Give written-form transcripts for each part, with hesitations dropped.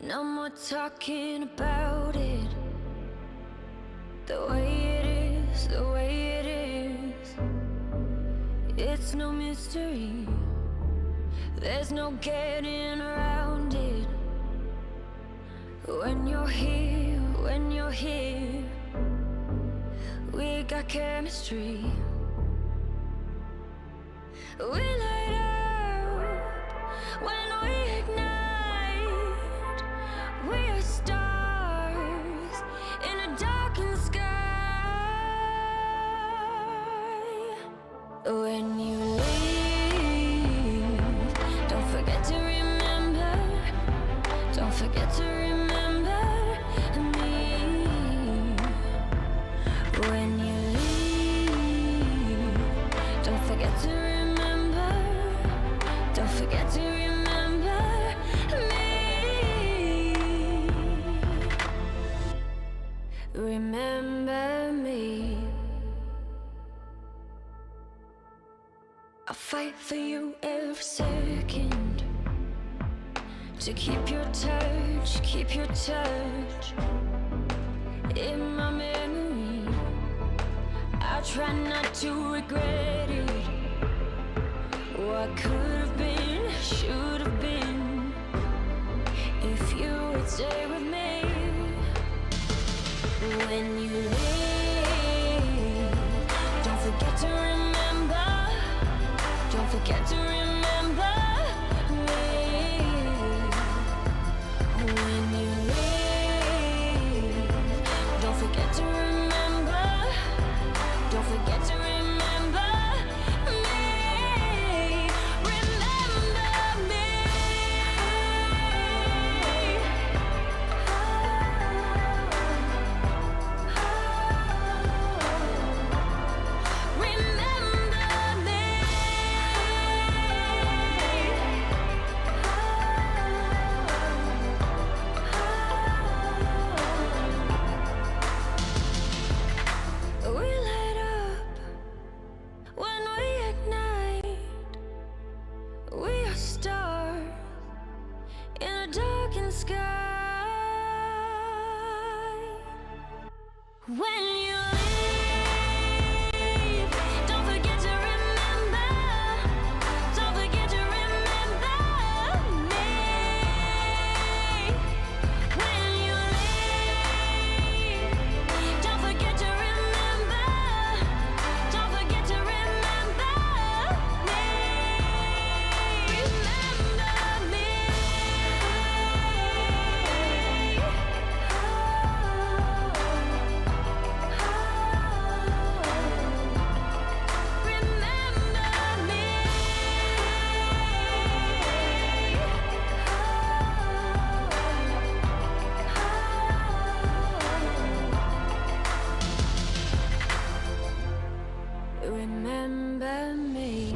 No more talking about it. The way it is, the way it is. It's no mystery. There's no getting around it. When you're here, when you're here, we got chemistry. We light up when we ignite. We are stars in a darkened sky. When you leave, don't forget to remember. Don't forget to remember me. When you leave, don't forget to remember. Don't forget to remember me. Remember me. I'll fight for you every second. To keep your touch, keep your touch in my memory. I try not to regret it. What could have been, should have been, if you would stay with me. When you leave, don't forget to remember. Don't forget to remember me. When you leave, don't forget to remember. Don't forget to remember. Remember me.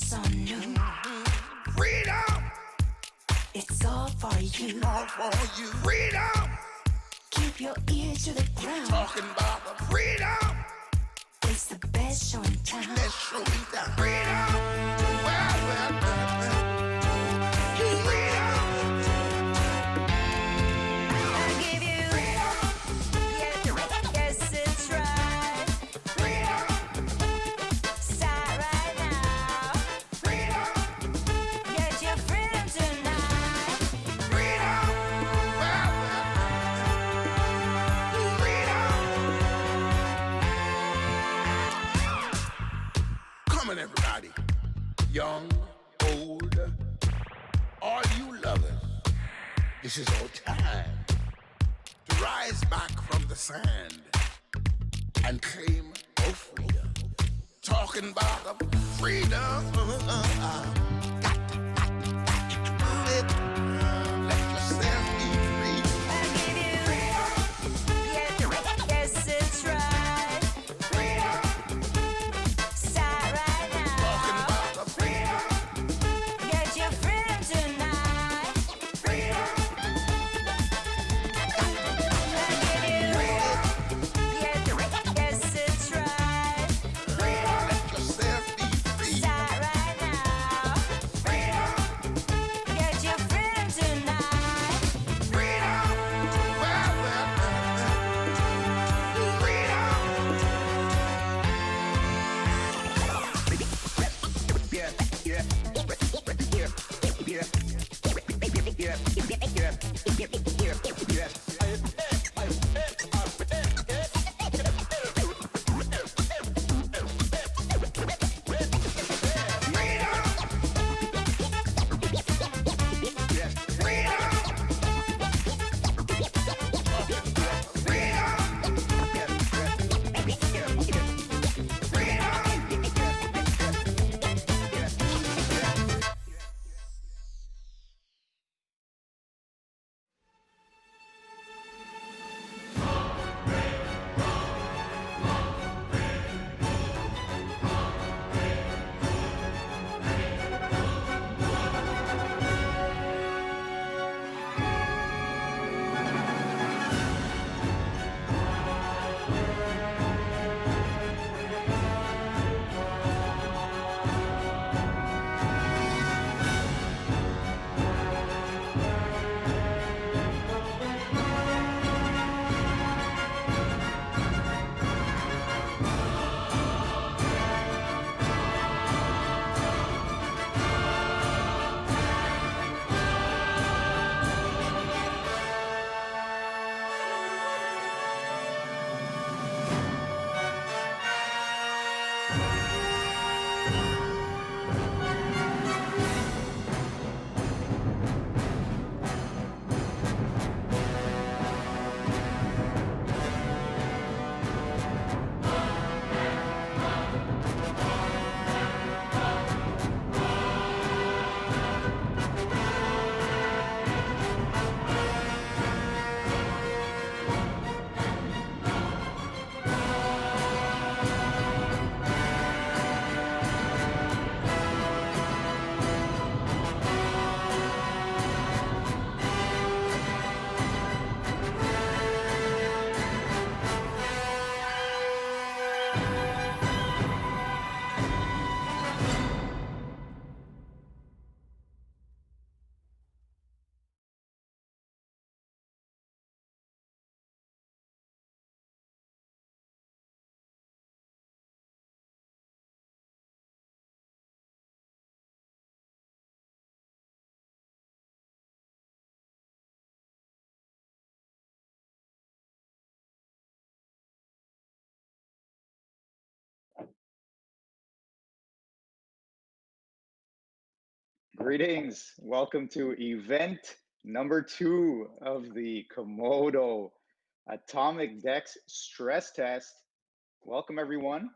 so new. Freedom! It's all for you. All for you. Freedom! Keep your ear to the ground. Talking about the freedom! It's the best show in town. Let's show me that freedom! Well. Freedom! I give you freedom. Yes, it's right. Freedom! Start right now. Freedom! Get your freedom tonight. Freedom! Well. Freedom! Come on, everybody. Young, old, all you lovers. This is our time to rise back from the sand and claim our freedom. Talking about the freedom. Got to do it. Let yourself be free. I give you freedom. Yes, it's right. Freedom. Start right Talking now. about the freedom. Get your freedom tonight. Freedom. I give you yes, it's right. Freedom. Let yourself be free. Start right now. Freedom. Get your freedom tonight. Freedom. Well. Greetings. Welcome to event number 2 of the Komodo Atomic Dex Stress Test. Welcome, everyone.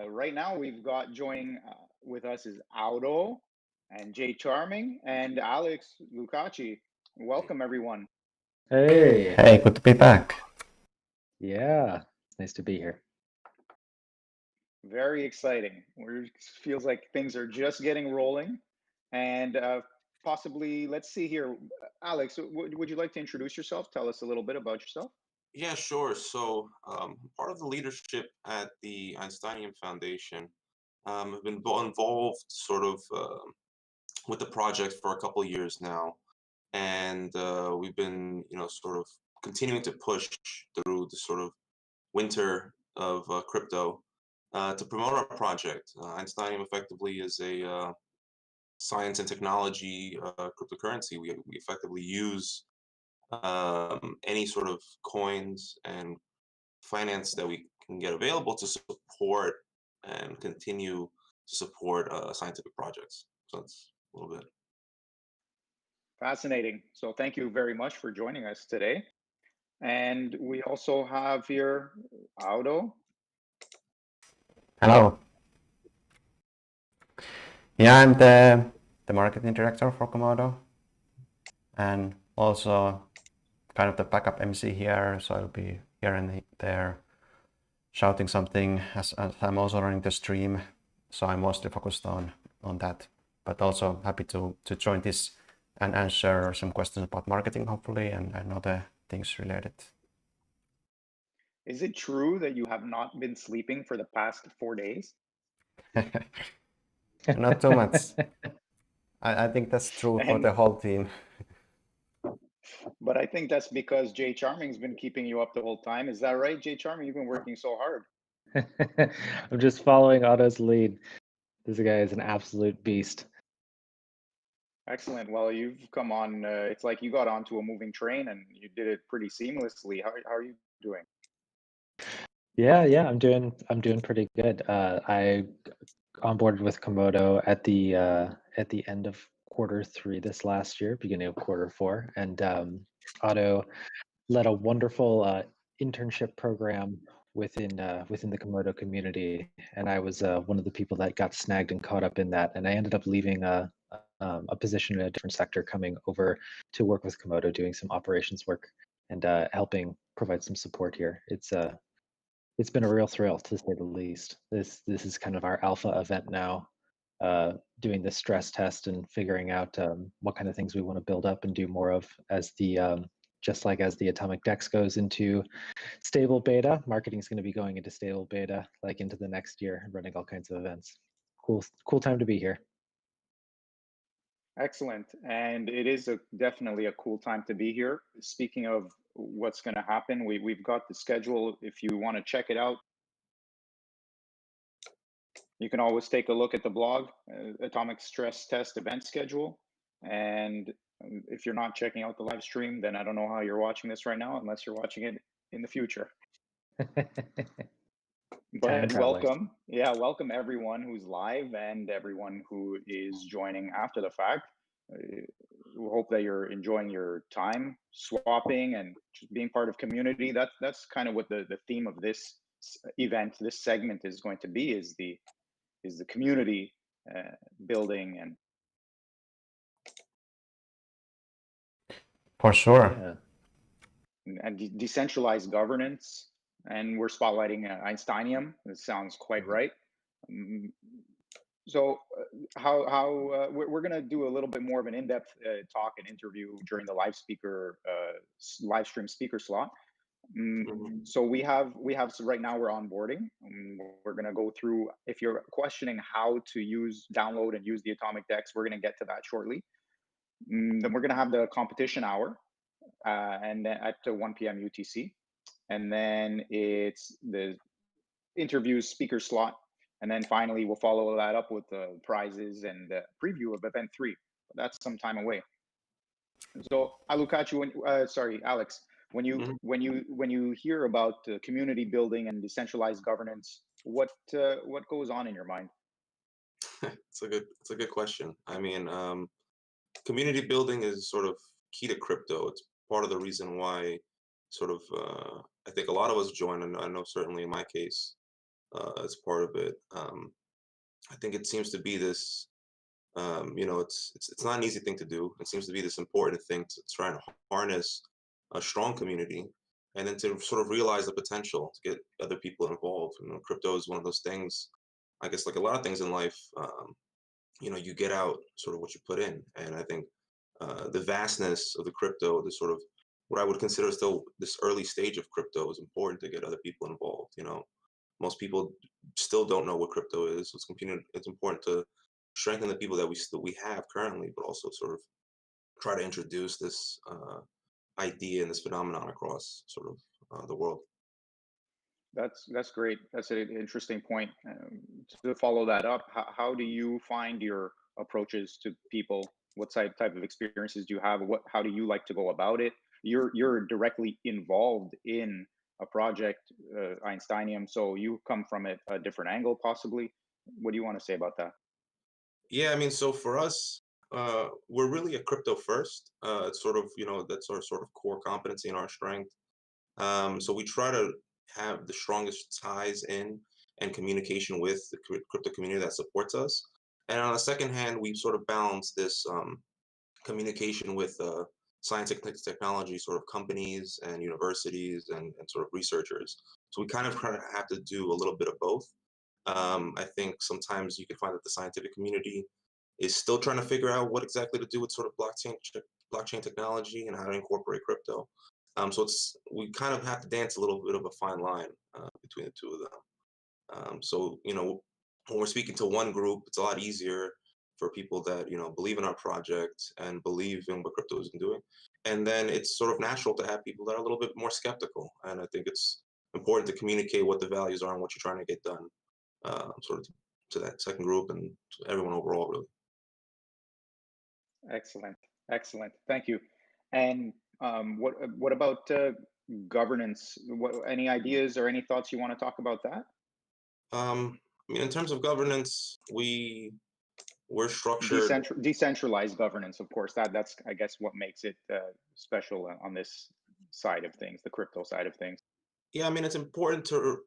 Right now, we've got joining with us is Audo and Jay Charming and Alex Lucaci. Welcome, everyone. Hey. Hey, good to be back. Yeah, it's nice to be here. Very exciting. Feels like things are just getting rolling, and possibly, let's see here, Alex. Would you like to introduce yourself? Tell us a little bit about yourself. Yeah, sure. So, part of the leadership at the Einsteinium Foundation. I've been involved sort of with the project for a couple of years now, and we've been, sort of continuing to push through the sort of winter of crypto to promote our project. Einsteinium effectively is a science and technology cryptocurrency. We effectively use any sort of coins and finance that we can get available to support and continue to support scientific projects. So that's a little bit. Fascinating. So thank you very much for joining us today. And we also have here Audo. Hello. Yeah, I'm the marketing director for Komodo, and also kind of the backup MC here. So I'll be here and there shouting something as I'm also running the stream. So I'm mostly focused on that, but also happy to join this and answer some questions about marketing, hopefully, and other things related. Is it true that you have not been sleeping for the past 4 days? Not too much. I think that's true for the whole team. But I think that's because Jay Charming's been keeping you up the whole time. Is that right, Jay Charming? You've been working so hard. I'm just following Auto's lead. This guy is an absolute beast. Excellent. Well, you've come on. It's like you got onto a moving train and you did it pretty seamlessly. How are you doing? Yeah, I'm doing pretty good. I onboarded with Komodo at the end of Q3 this last year, beginning of Q4, and Auto led a wonderful internship program within the Komodo community, and I was one of the people that got snagged and caught up in that, and I ended up leaving a position in a different sector, coming over to work with Komodo, doing some operations work and helping provide some support here. It's been a real thrill, to say the least. This is kind of our alpha event now, doing the stress test and figuring out what kind of things we want to build up and do more of as the just like as the Atomic Dex goes into stable beta. Marketing is going to be going into stable beta, like into the next year, and running all kinds of events. Cool time to be here. Excellent. And it is definitely a cool time to be here. Speaking of what's going to happen, we've got the schedule. If you want to check it out, you can always take a look at the blog, Atomic Stress Test event schedule. And if you're not checking out the live stream, then I don't know how you're watching this right now, unless you're watching it in the future. But welcome. Yeah, welcome everyone who's live and everyone who is joining after the fact. We hope that you're enjoying your time swapping and just being part of community. That's kind of what the theme of this event, this segment is going to be, is the community building and For sure. and decentralized governance. And we're spotlighting Einsteinium. This sounds quite right. So we're going to do a little bit more of an in-depth talk and interview during the live stream speaker slot. So we have so right now we're onboarding. We're going to go through, if you're questioning how to download and use the Atomic Dex, we're going to get to that shortly. Then we're going to have the competition hour and then at 1 PM UTC. And then it's the interviews speaker slot. And then finally, we'll follow that up with the prizes and the preview of event 3. That's some time away. So Alex, when you hear about community building and decentralized governance, what goes on in your mind? It's a good question. I mean, community building is sort of key to crypto. It's part of the reason why sort of I think a lot of us join, and I know certainly in my case as part of it. I think it seems to be this it's not an easy thing to do. It seems to be this important thing to try and harness a strong community and then to sort of realize the potential to get other people involved. Crypto is one of those things I guess like a lot of things in life, you get out sort of what you put in. And I think the vastness of the crypto, the sort of what I would consider still this early stage of crypto is important to get other people involved. Most people still don't know what crypto is. So it's important to strengthen the people that we have currently, but also sort of try to introduce this idea and this phenomenon across sort of the world. That's great. That's an interesting point. To follow that up, how do you find your approaches to people? What type of experiences do you have? How do you like to go about it? You're directly involved in a project, Einsteinium, so you come from it a different angle, possibly. What do you want to say about that? Yeah, I mean, so for us, we're really a crypto first. It's sort of, that's our sort of core competency and our strength. So we try to have the strongest ties in and communication with the crypto community that supports us. And on the second hand, we sort of balance this communication with scientific technology sort of companies and universities and sort of researchers. So we kind of have to do a little bit of both. I think sometimes you can find that the scientific community is still trying to figure out what exactly to do with sort of blockchain technology and how to incorporate crypto. So we kind of have to dance a little bit of a fine line between the two of them. So when we're speaking to one group, it's a lot easier for people that believe in our project and believe in what crypto is doing. And then it's sort of natural to have people that are a little bit more skeptical. And I think it's important to communicate what the values are and what you're trying to get done, sort of to that second group and to everyone overall, really. Excellent, excellent. Thank you. And what about governance? Any ideas or any thoughts you want to talk about that? I mean, in terms of governance, we're structured. Decentralized governance, of course. That's I guess what makes it special on this side of things, the crypto side of things. Yeah, I mean, it's important to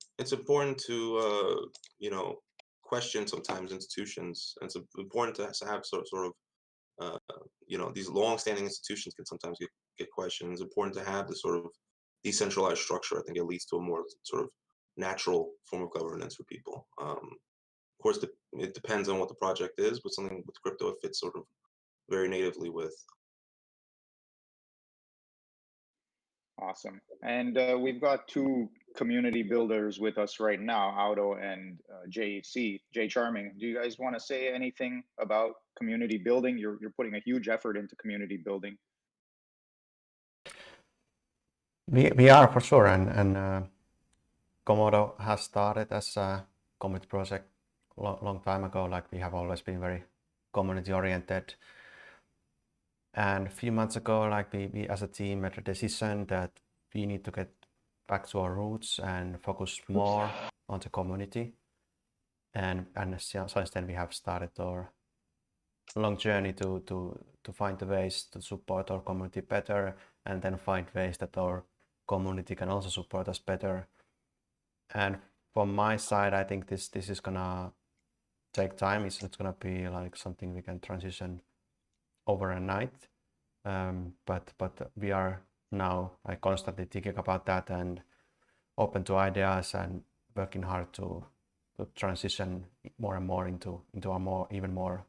question sometimes institutions. And it's important to have sort of these long-standing institutions can sometimes get questioned. It's important to have this sort of decentralized structure. I think it leads to a more sort of natural form of governance for people. Of course, it depends on what the project is, but something with crypto it fits sort of very natively with. Awesome. And we've got two community builders with us right now, Audo and Jay Charming. Do you guys want to say anything about community building? You're putting a huge effort into community building. We are for sure, and Komodo has started as a community project long time ago. Like we have always been very community oriented. And a few months ago, like we as a team made a decision that we need to get back to our roots and focus more on the community. And since then we have started our long journey to find the ways to support our community better, and then find ways that our community can also support us better. And from my side, I think this is gonna take time. It's not gonna be like something we can transition overnight. But we are now like constantly thinking about that and open to ideas and working hard to transition more and more into a even more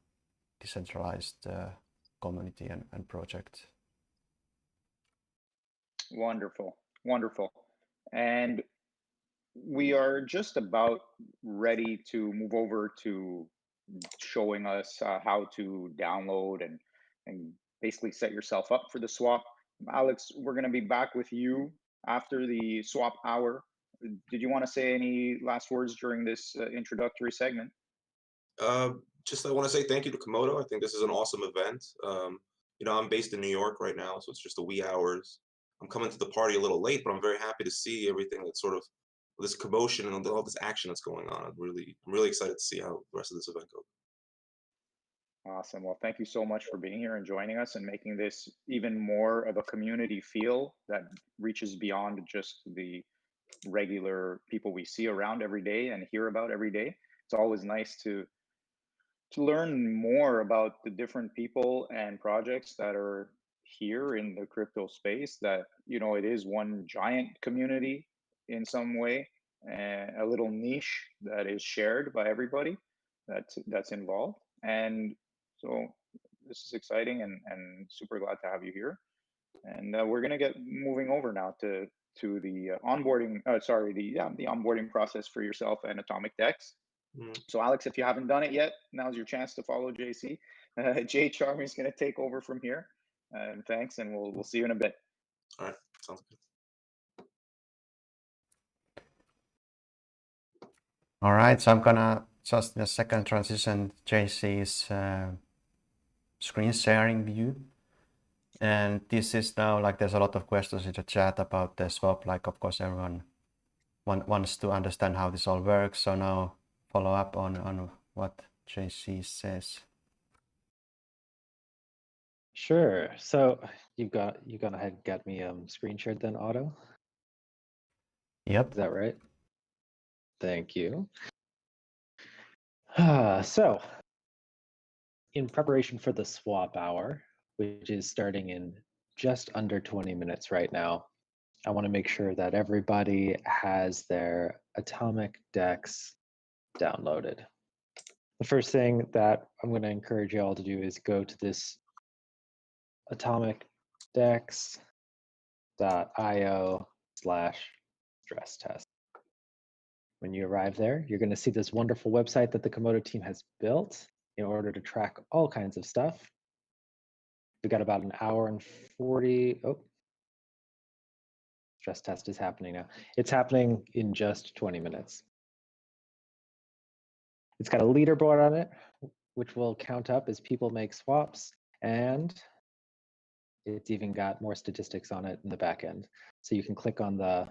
decentralized community and project. Wonderful, wonderful. And we are just about ready to move over to showing us how to download and basically set yourself up for the swap. Alex, we're going to be back with you after the swap hour. Did you want to say any last words during this introductory segment? Just I want to say thank you to Komodo. I think this is an awesome event. I'm based in New York right now, so it's just the wee hours. I'm coming to the party a little late, but I'm very happy to see everything that's sort of this commotion and all this action that's going on. I'm really excited to see how the rest of this event goes. Awesome. Well, thank you so much for being here and joining us and making this even more of a community feel that reaches beyond just the regular people we see around every day and hear about every day. It's always nice to learn more about the different people and projects that are here in the crypto space, that it is one giant community in some way. a little niche that is shared by everybody that's involved. And so this is exciting, and super glad to have you here. And we're gonna get moving over now to the onboarding. The onboarding process for yourself and Atomic Dex. So Alex, if you haven't done it yet, now's your chance to follow JC. Jay Charmy is going to take over from here. And thanks, and we'll see you in a bit. All right, sounds good. All right, so I'm gonna just in a second transition JC's screen sharing view. And this is now, like, there's a lot of questions in the chat about the swap. Like, of course, everyone wants to understand how this all works. So now follow up on what JC says. Sure. So you gone ahead and got me screen shared then, Auto? Yep. Is that right? Thank you. So in preparation for the swap hour, which is starting in just under 20 minutes right now, I want to make sure that everybody has their Atomic Dex downloaded. The first thing that I'm going to encourage you all to do is go to this atomicdex.io/stress test. When you arrive there, you're going to see this wonderful website that the Komodo team has built in order to track all kinds of stuff. We've got about an hour and 40. Oh, stress test is happening now. It's happening in just 20 minutes. It's got a leaderboard on it, which will count up as people make swaps, and it's even got more statistics on it in the back end. So you can click on the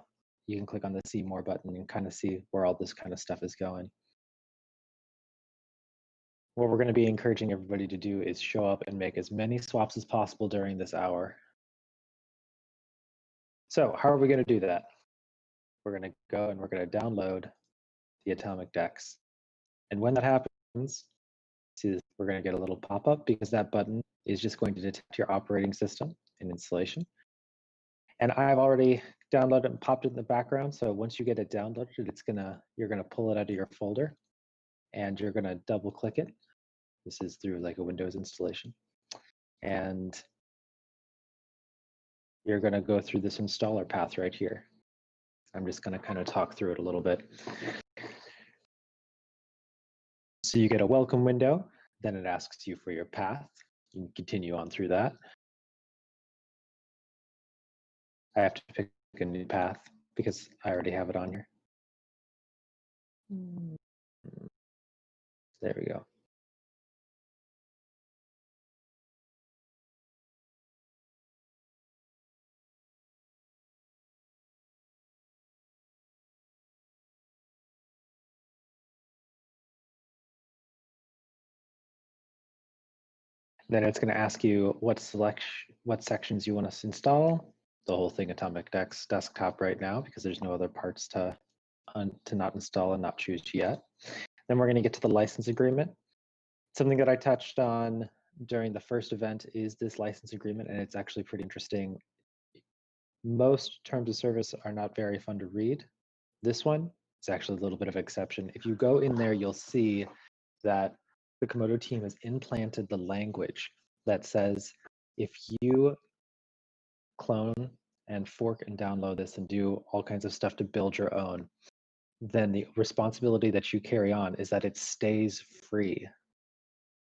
see more button and kind of see where all this kind of stuff is going. What we're going to be encouraging everybody to do is show up and make as many swaps as possible during this hour. So how are we going to do that? We're going to go and we're going to download the Atomic Dex. And when that happens, see, we're going to get a little pop-up because that button is just going to detect your operating system and installation. And I've already downloaded and popped it in the background. So once you get it downloaded, you're gonna pull it out of your folder and you're gonna double click it. This is through like a Windows installation. And you're gonna go through this installer path right here. I'm just gonna kind of talk through it a little bit. So you get a welcome window, then it asks you for your path. You can continue on through that. I have to pick a new path because I already have it on here. There we go. Then it's going to ask you what sections you want us to install. The whole thing Atomic Dex desktop right now because there's no other parts to not install and not choose yet. Then we're going to get to the license agreement. Something that I touched on during the first event is this license agreement, and it's actually pretty interesting. Most terms of service are not very fun to read. This one is actually a little bit of an exception. If you go in there, you'll see that the Komodo team has implanted the language that says if you clone and fork and download this and do all kinds of stuff to build your own, then the responsibility that you carry on is that it stays free.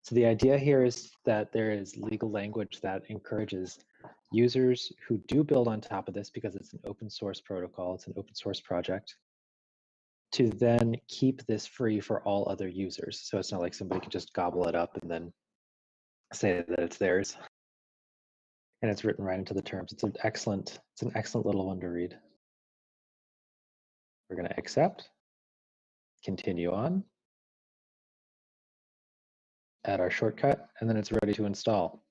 So the idea here is that there is legal language that encourages users who do build on top of this, because it's an open source protocol, it's an open source project, to then keep this free for all other users. So it's not like somebody can just gobble it up and then say that it's theirs. And it's written right into the terms. It's an excellent little one to read. We're going to accept, continue on, add our shortcut, and then it's ready to install.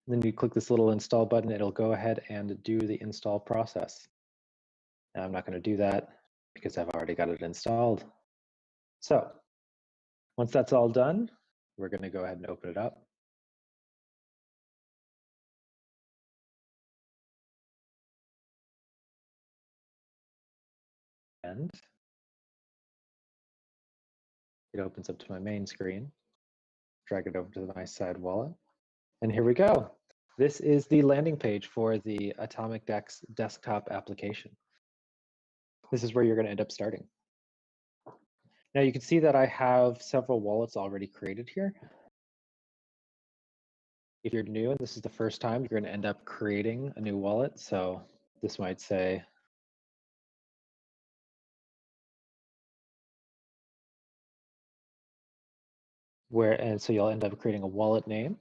And then you click this little install button, it'll go ahead and do the install process. Now I'm not going to do that because I've already got it installed. So once that's all done, we're going to go ahead and open it up. And it opens up to my main screen. Drag it over to my side wallet. And here we go. This is the landing page for the Atomic Dex desktop application. This is where you're going to end up starting. Now you can see that I have several wallets already created here. If you're new and this is the first time, you're going to end up creating a new wallet. So this might say and so you'll end up creating a wallet name.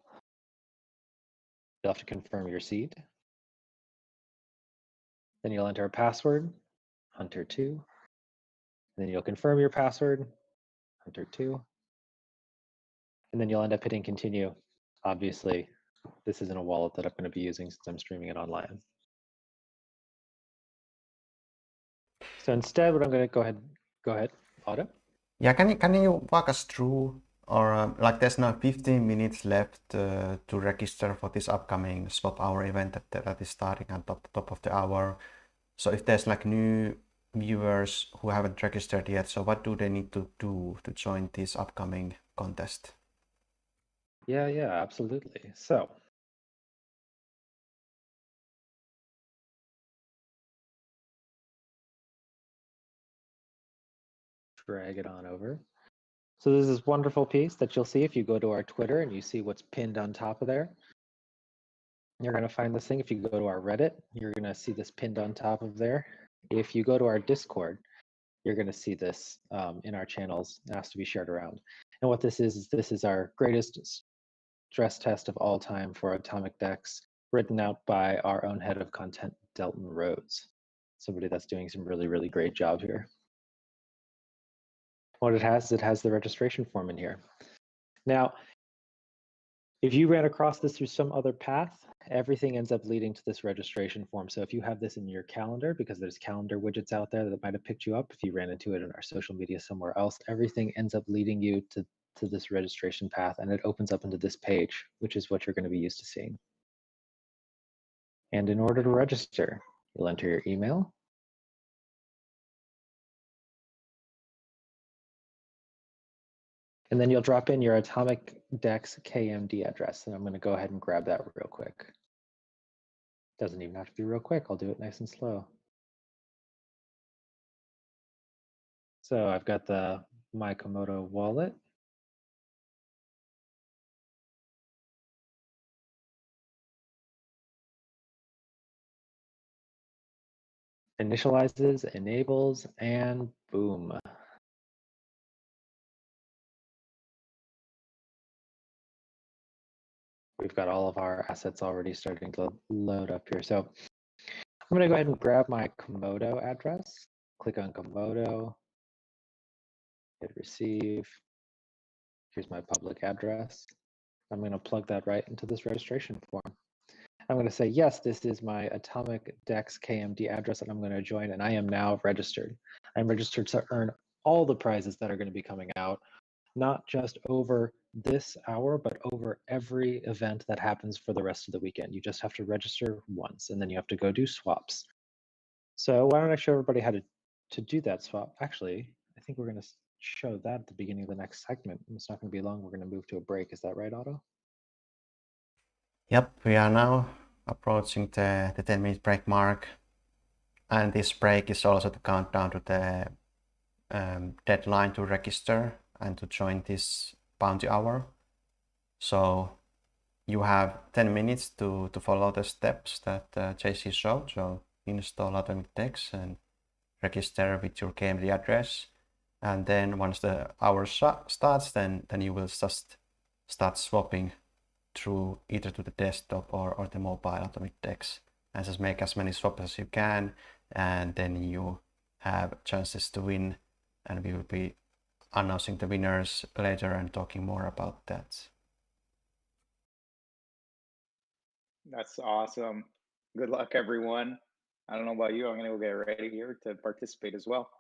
You'll have to confirm your seed. Then you'll enter a password, Hunter2. And then you'll confirm your password, Hunter2. And then you'll end up hitting continue. Obviously, this isn't a wallet that I'm going to be using since I'm streaming it online. So instead, what I'm going to go ahead, Audo. Yeah, can you walk us through, or like there's now 15 minutes left to register for this upcoming swap hour event that is starting at top of the hour. So if there's like new viewers who haven't registered yet, so what do they need to do to join this upcoming contest? Yeah, absolutely. So drag it on over. So there's this wonderful piece that you'll see if you go to our Twitter and you see what's pinned on top of there. You're going to find this thing. If you go to our Reddit, you're going to see this pinned on top of there. If you go to our Discord, you're going to see this in our channels, asked to be shared around. And what this is this is our greatest stress test of all time for Atomic Dex, written out by our own head of content, Delton Rhodes, somebody that's doing some really, really great job here. What it has the registration form in here. Now, if you ran across this through some other path, everything ends up leading to this registration form. So if you have this in your calendar, because there's calendar widgets out there that might have picked you up, if you ran into it in our social media somewhere else, everything ends up leading you to this registration path, and it opens up into this page, which is what you're going to be used to seeing. And in order to register, you'll enter your email. And then you'll drop in your Atomic Dex KMD address. And I'm going to go ahead and grab that real quick. Doesn't even have to be real quick. I'll do it nice and slow. So I've got the My Komodo wallet. Initializes, enables, and boom. We've got all of our assets already starting to load up here. So I'm going to go ahead and grab my Komodo address, click on Komodo, hit receive. Here's my public address. I'm going to plug that right into this registration form. I'm going to say, yes, this is my Atomic Dex KMD address, and I'm going to join, and I am now registered. I'm registered to earn all the prizes that are going to be coming out, not just over this hour, but over every event that happens for the rest of the weekend. You just have to register once, and then you have to go do swaps. So why don't I show everybody how to do that swap? Actually, I think we're going to show that at the beginning of the next segment. It's not going to be long. We're going to move to a break. Is that right, Audo? Yep, we are now approaching the 10-minute break mark. And this break is also to count down to the deadline to register and to join this bounty hour. So you have 10 minutes to follow the steps that JC showed. So install Atomic Dex and register with your KMD address. And then once the hour starts, then you will just start swapping through either to the desktop or the mobile Atomic Dex, and just make as many swaps as you can, and then you have chances to win, and we will be announcing the winners later and talking more about that. That's awesome. Good luck, everyone. I don't know about you. I'm going to go get ready here to participate as well.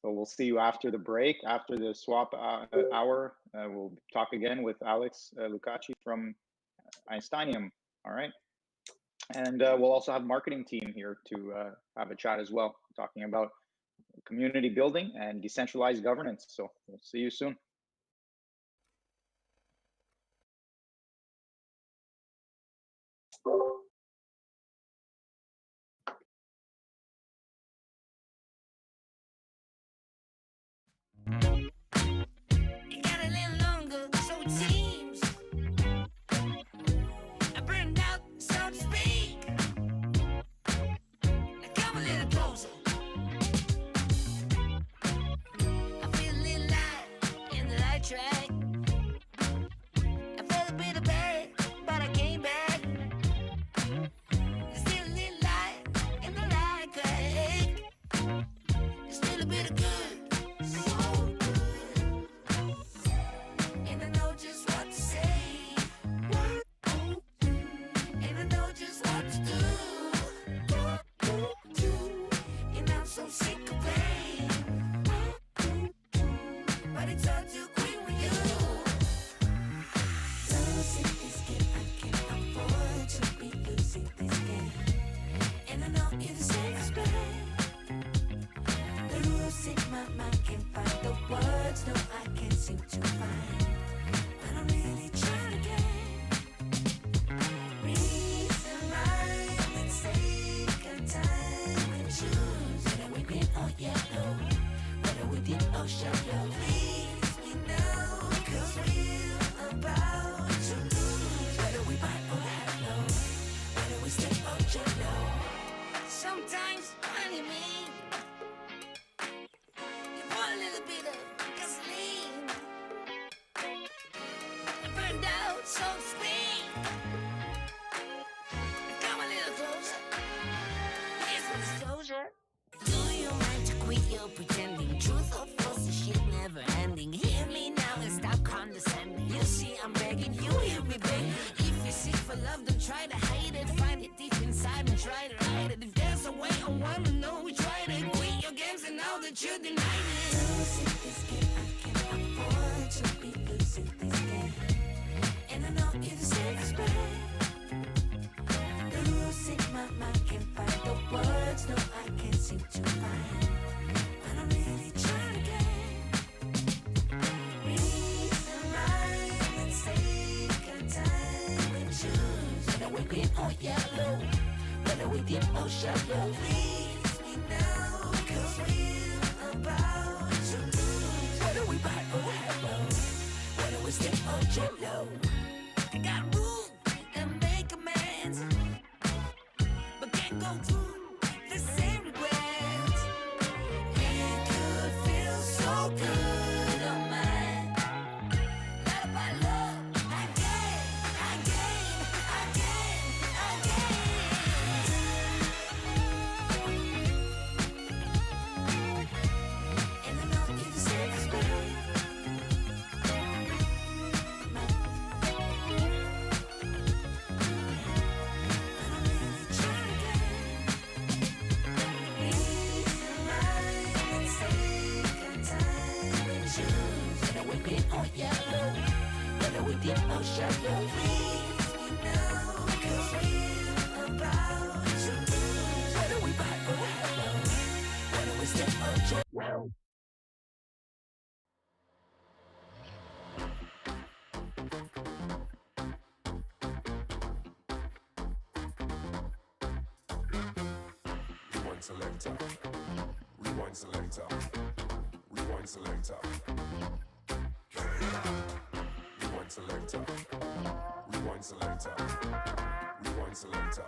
So we'll see you after the break, after the swap hour. We'll talk again with Alex Lucacci from Einsteinium. All right. And we'll also have marketing team here to have a chat as well, talking about community building and decentralized governance. So we'll see you soon. It got a little longer, so it seems. I burned out, so to speak. Now come a little closer. I feel a little light in the light track. I felt a bit of bad, but I came back. There's still a little light in the light track. There's still a bit of good, so good. And I know just what to say. And I know just what to do. And I'm so sick of pain. But it's all too quick with you. Losing this game, I can't afford to be losing this game. And I know you're the same as me. Losing my mind, can't find the words, no, I can't seem to find. But I'm really trying again. Reason, rhyme, and take a time and choose. Whether we green or yellow, whether we deep or shallow. Please, we know, 'cause we're about to lose. Whether we buy or hello, whether we stay or jello. Sometimes, honey, me. You put a little bit of gasoline. I burned out, so to speak. Come a little closer. Here's some disclosure. Do you mind to quit your pretending? Truth or false, the shit never ending. Hear me now and stop condescending. You see, I'm begging, you hear me begging. If you're sick for love, don't try to hide it. Find it deep inside and try to hide it. If there's a way, I wanna know we tried it. Quit your games and now that you denied it. Losing this game, I can't afford to be losing this game. And I know you're the same as me. Losing my mind, can't find the words, no, I can't seem to find. But I'm really trying again. Reason, rhyme, and take a time and choose. Whether we're green or yellow, whether we deep or shallow. Please, we know, 'cause we're about to lose. Whether we buy or hello, whether we stay or jello. I got room and make amends, but can't go through the same regrets. It could feel so good on mine. Not about love, again. And I know you're the same as me. Or yellow, whether we deep or shallow. Please, we know, 'cause we're about to lose. Whether we buy or hello, whether we stay or jello. Rewind selector. Rewind selector. Rewind selector. Rewind selector. Rewind selector. Rewind selector.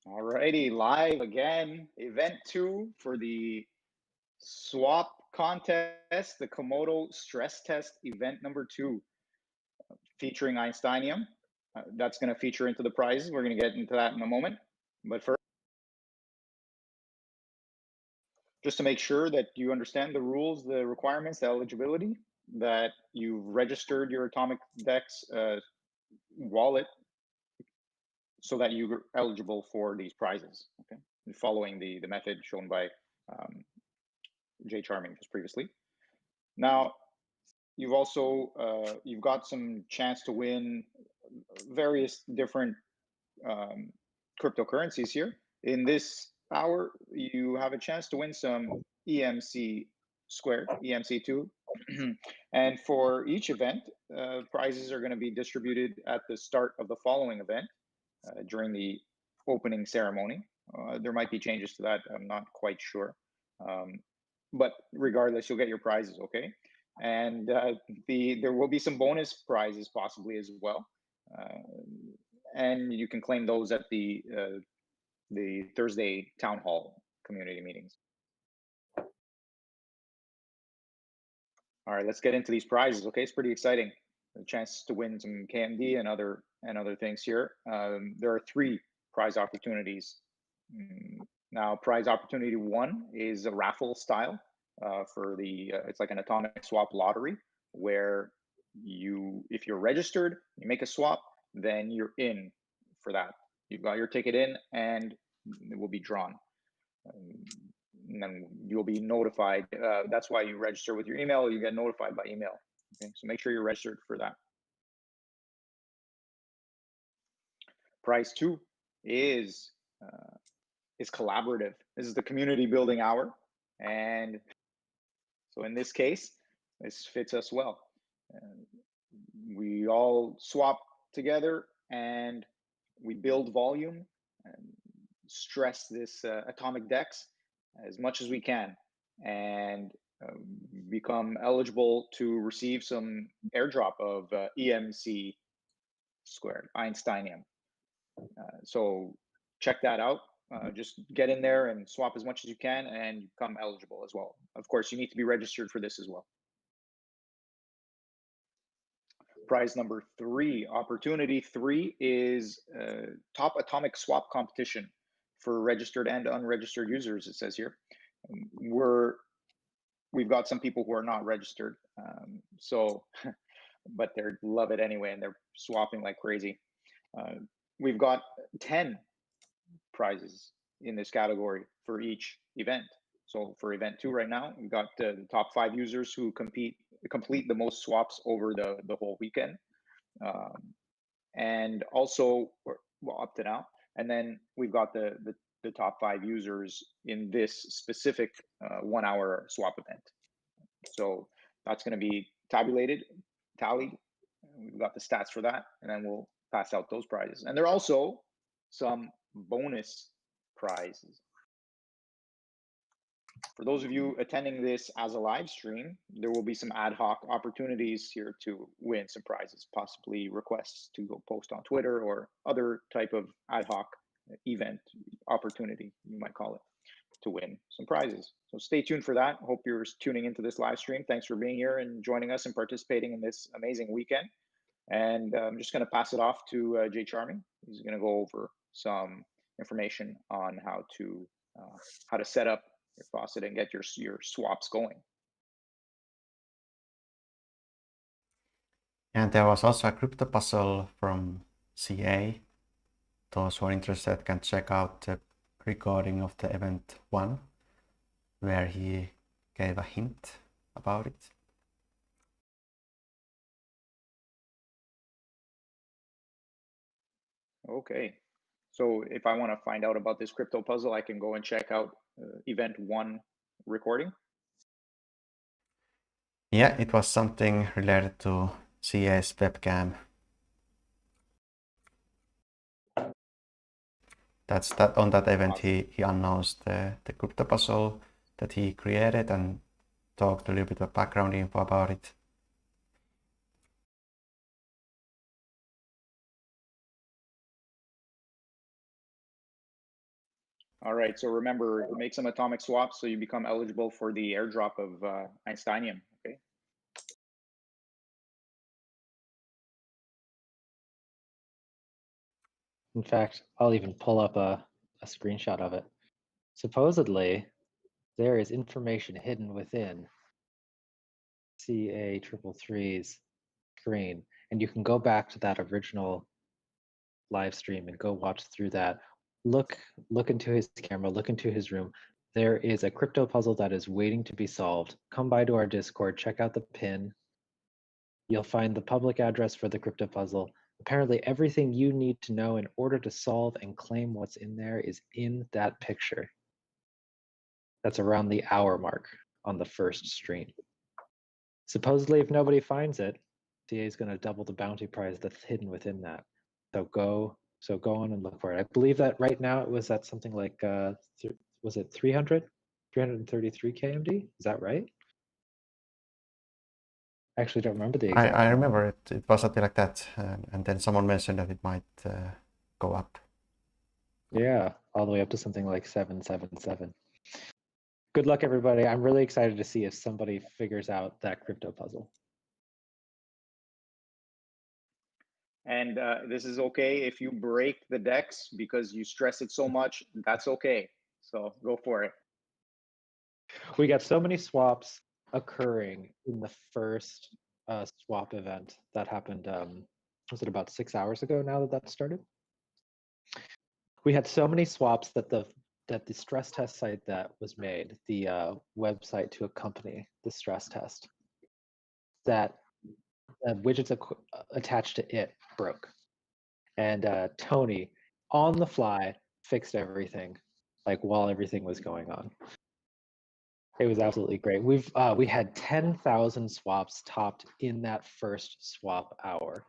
Alrighty, live again. Event 2 for the swap contest, the Komodo stress test event number 2, featuring Einsteinium. That's going to feature into the prizes. We're going to get into that in a moment. But first, just to make sure that you understand the rules, the requirements, the eligibility, that you've registered your Atomic Dex wallet so that you're eligible for these prizes, okay? And following the method shown by Jay Charming just previously. Now, you've also, you've got some chance to win various different cryptocurrencies here. In this hour, you have a chance to win some EMC squared, EMC2. And for each event, prizes are going to be distributed at the start of the following event during the opening ceremony. There might be changes to that. I'm not quite sure. But regardless, you'll get your prizes, okay? And there will be some bonus prizes possibly as well. And you can claim those at the Thursday town hall community meetings. All right, let's get into these prizes. Okay, it's pretty exciting. A chance to win some KMD and other things here. There are 3 prize opportunities. Now, prize opportunity 1 is a raffle style for the. It's like an atomic swap lottery where if you're registered, you make a swap, then you're in for that. You've got your ticket in, and it will be drawn. And then you'll be notified. That's why you register with your email. You get notified by email. Okay, so make sure you're registered for that. Prize 2 is collaborative. This is the community building hour, and so in this case, this fits us well. We all swap together, and we build volume and stress this Atomic Dex as much as we can, and become eligible to receive some airdrop of EMC squared, Einsteinium. So check that out. Just get in there and swap as much as you can and become eligible as well. Of course, you need to be registered for this as well. Prize number 3, opportunity 3 is top atomic swap competition for registered and unregistered users, it says here. We've got some people who are not registered, but they love it anyway, and they're swapping like crazy. We've got 10 prizes in this category for each event. So for event 2 right now, we've got the top 5 users who complete the most swaps over the whole weekend, and also, well, up to now. And then we've got the top 5 users in this specific 1 hour swap event. So that's going to be tallied. We've got the stats for that, and then we'll pass out those prizes. And there are also some bonus prizes. For those of you attending this as a live stream, there will be some ad hoc opportunities here to win some prizes, possibly requests to go post on Twitter or other type of ad hoc event opportunity, you might call it, to win some prizes. So stay tuned for that. Hope you're tuning into this live stream. Thanks for being here and joining us and participating in this amazing weekend. And I'm just going to pass it off to Jay Charming. He's going to go over some information on how to set up your faucet and get your swaps going. And there was also a crypto puzzle from CA. Those who are interested can check out the recording of the event 1, where he gave a hint about it. Okay, so if I want to find out about this crypto puzzle, I can go and check out event 1 recording. Yeah, it was something related to CA's webcam. That's that. On that event, he announced the crypto puzzle that he created and talked a little bit of background info about it. All right. So remember, make some atomic swaps so you become eligible for the airdrop of Einsteinium. Okay. In fact, I'll even pull up a screenshot of it. Supposedly, there is information hidden within CA333's screen, and you can go back to that original live stream and go watch through that. Look into his camera, look into his room. There is a crypto puzzle that is waiting to be solved. Come by to our Discord, check out the pin. You'll find the public address for the crypto puzzle. Apparently everything you need to know in order to solve and claim what's in there is in that picture. That's around the hour mark on the first stream. Supposedly, if nobody finds it, DA is going to double the bounty prize that's hidden within that. So go on and look for it. I believe that right now it was at something like, was it 333 KMD? Is that right? I actually don't remember the exact I number. remember it was something like that, and then someone mentioned that it might go up. Yeah, all the way up to something like 777. Good luck, everybody. I'm really excited to see if somebody figures out that crypto puzzle. And this is okay if you break the decks because you stress it so much. That's okay. So go for it. We got so many swaps occurring in the first swap event that happened. Was it about 6 hours ago now that started? We had so many swaps that the stress test site that was made, the website to accompany the stress test, that widgets attached to it broke. And Tony, on the fly, fixed everything, like while everything was going on. It was absolutely great. We had 10,000 swaps topped in that first swap hour.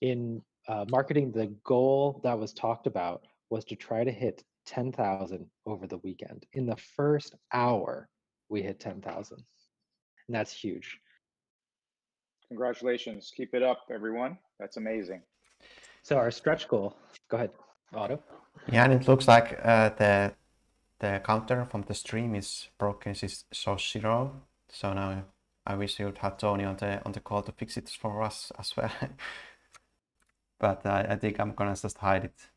In marketing, the goal that was talked about was to try to hit 10,000 over the weekend. In the first hour, we hit 10,000, and that's huge. Congratulations. Keep it up, everyone. That's amazing. So our stretch goal, go ahead, Audo. Yeah, and it looks like the counter from the stream is broken, it shows 0. So now I wish you would have Tony on the call to fix it for us as well. But I think I'm gonna just hide it.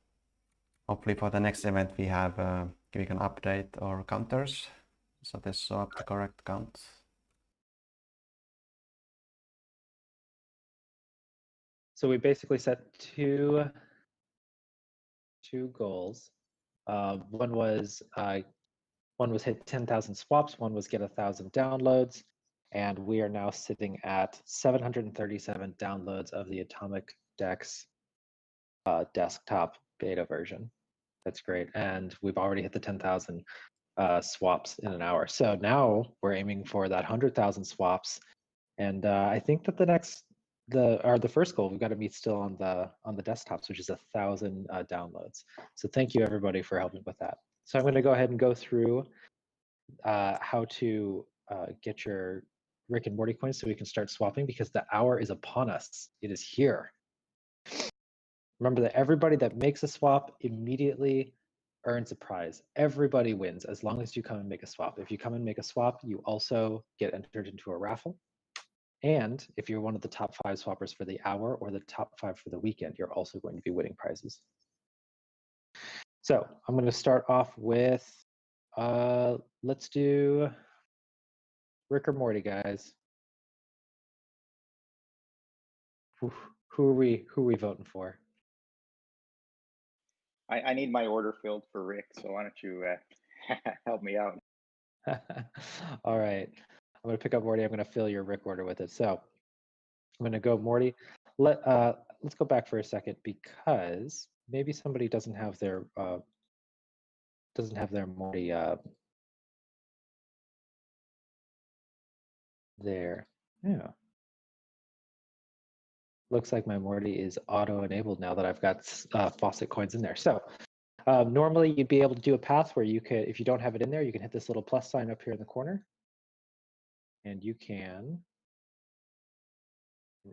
Hopefully for the next event we can update our counters, so they show up the correct count. So we basically set two goals. One was hit 10,000 swaps, one was get 1,000 downloads, and we are now sitting at 737 downloads of the Atomic Dex desktop beta version. That's great, and we've already hit the 10,000 swaps in an hour. So now we're aiming for that 100,000 swaps, and I think that the first goal we've got to meet still on the desktops, which is 1,000 downloads. So thank you everybody for helping with that. So I'm going to go ahead and go through how to get your Rick and Morty coins so we can start swapping, because the hour is upon us. It is here. Remember that everybody that makes a swap immediately earns a prize. Everybody wins as long as you come and make a swap. If you come and make a swap, you also get entered into a raffle. And if you're one of the top 5 swappers for the hour or the top 5 for the weekend, you're also going to be winning prizes. So I'm going to start off with, let's do Rick or Morty, guys. Who are we voting for? I need my order filled for Rick, so why don't you help me out? All right, I'm going to pick up Morty. I'm going to fill your Rick order with it. So I'm going to go Morty. Let's go back for a second, because maybe somebody doesn't have their Morty there. Yeah. Looks like my Morty is auto enabled now that I've got faucet coins in there. So normally you'd be able to do a path where you could, if you don't have it in there, you can hit this little plus sign up here in the corner, and you can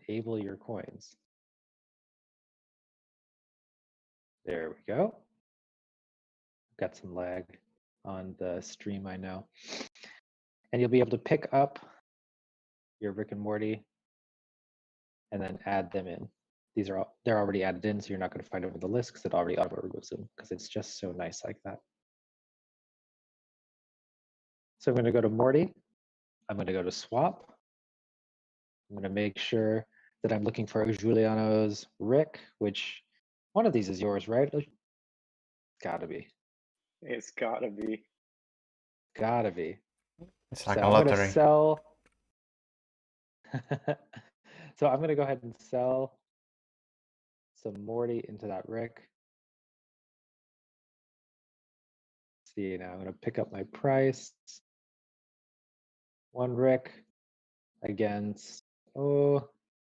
enable your coins. There we go. got some lag on the stream, I know. And you'll be able to pick up your Rick and Morty and then add them in. They're already added in, so you're not going to find over the list because it already auto removes them because it's just so nice like that. So I'm going to go to Morty. I'm going to go to swap. I'm going to make sure that I'm looking for Giuliano's Rick, which one of these is yours, right? Gotta be. It's gotta be. Gotta be. It's like So a I'm gonna lottery. sell. So I'm gonna go ahead and sell some Morty into that Rick. See now, I'm gonna pick up my price. One Rick against, oh,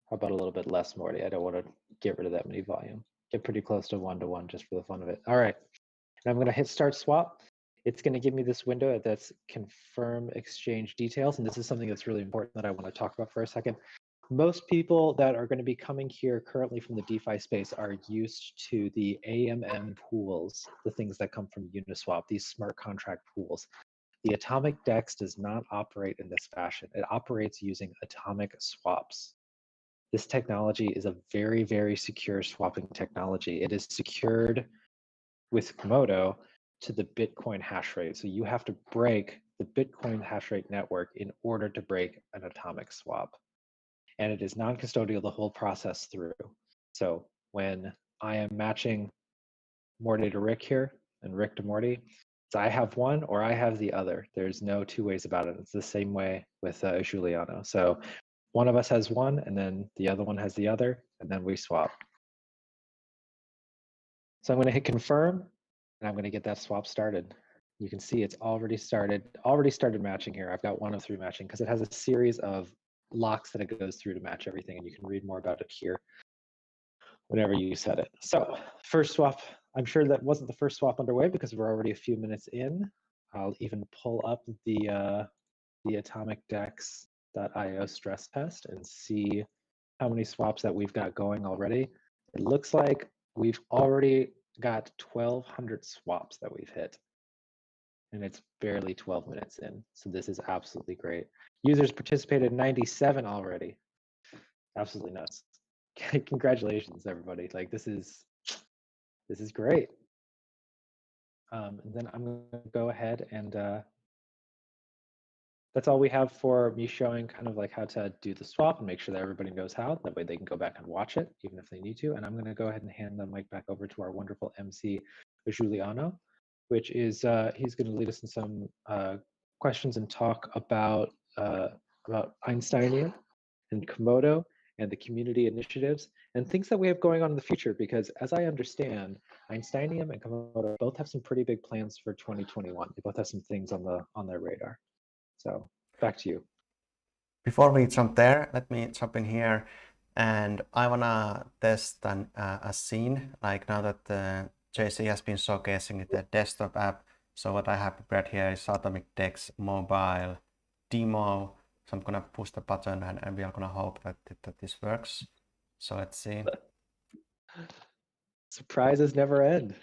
how about a little bit less Morty? I don't want to get rid of that many volume. Get pretty close to 1-to-1 just for the fun of it. All right, and I'm gonna hit start swap. It's going to give me this window that's confirm exchange details. And this is something that's really important that I want to talk about for a second. Most people that are going to be coming here currently from the DeFi space are used to the AMM pools, the things that come from Uniswap, these smart contract pools. The Atomic DEX does not operate in this fashion. It operates using atomic swaps. This technology is a very, very secure swapping technology. It is secured with Komodo to the Bitcoin hash rate. So you have to break the Bitcoin hash rate network in order to break an atomic swap. And it is non-custodial the whole process through. So when I am matching Morty to Rick here and Rick to Morty, so I have one or I have the other. There's no two ways about it. It's the same way with Giuliano. So one of us has one and then the other one has the other, and then we swap. So I'm going to hit confirm and I'm going to get that swap started. You can see it's already started matching here. I've got 1 of 3 matching because it has a series of locks that it goes through to match everything, and you can read more about it here whenever you set it. So first swap, I'm sure that wasn't the first swap underway because we're already a few minutes in. I'll even pull up the atomicdex.io stress test and see how many swaps that we've got going already. It looks like we've already got 1,200 swaps that we've hit. And it's barely 12 minutes in. So this is absolutely great. Users participated 97 already. Absolutely nuts. Congratulations, everybody. Like this is great. And then I'm gonna go ahead and that's all we have for me showing kind of like how to do the swap and make sure that everybody knows how. That way they can go back and watch it, even if they need to. And I'm gonna go ahead and hand the mic back over to our wonderful MC, Giuliano, which is he's going to lead us in some questions and talk about Einsteinium and Komodo and the community initiatives and things that we have going on in the future. Because as I understand, Einsteinium and Komodo both have some pretty big plans for 2021. They both have some things on their radar. So back to you. Before we jump there, let me jump in here, and I wanna test a scene. Like now that JC has been showcasing the desktop app, so what I have prepared here is Atomic DEX mobile demo. So I'm gonna push the button and we are gonna hope that this works. So let's see. Surprises never end.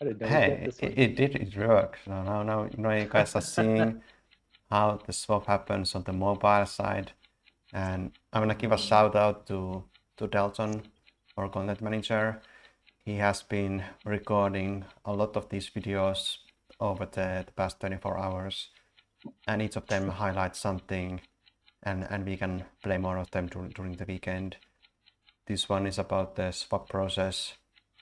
I didn't know we'd get Hey, this one. it works. So now you guys are seeing how the swap happens on the mobile side. And I'm gonna give a shout out to Delton, our content manager. He has been recording a lot of these videos over the past 24 hours, and each of them highlights something, and we can play more of them during the weekend. This one is about the swap process,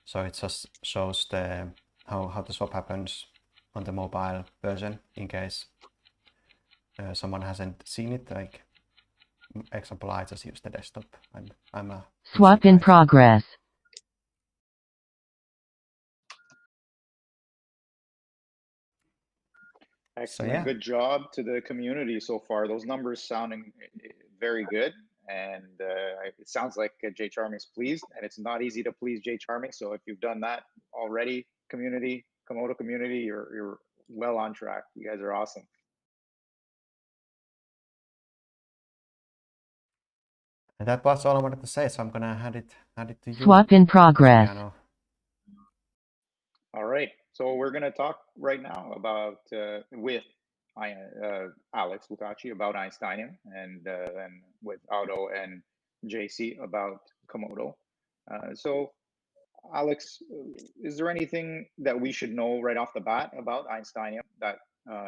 so it just shows how the swap happens on the mobile version in case someone hasn't seen it. Like example, I just use the desktop. I'm a swap in progress. Excellent. yeah. Good job to the community so far. Those numbers sounding very good. And it sounds like Jay Charming's pleased, and it's not easy to please Jay Charming. So if you've done that already, community, Komodo community, you're well on track. You guys are awesome. And that was all I wanted to say, so I'm gonna hand it to you. Swap in progress. Giuliano. So we're going to talk right now about with Alex Lucaci about Einsteinium, and with Audo and JC about Komodo. So Alex, is there anything that we should know right off the bat about Einsteinium that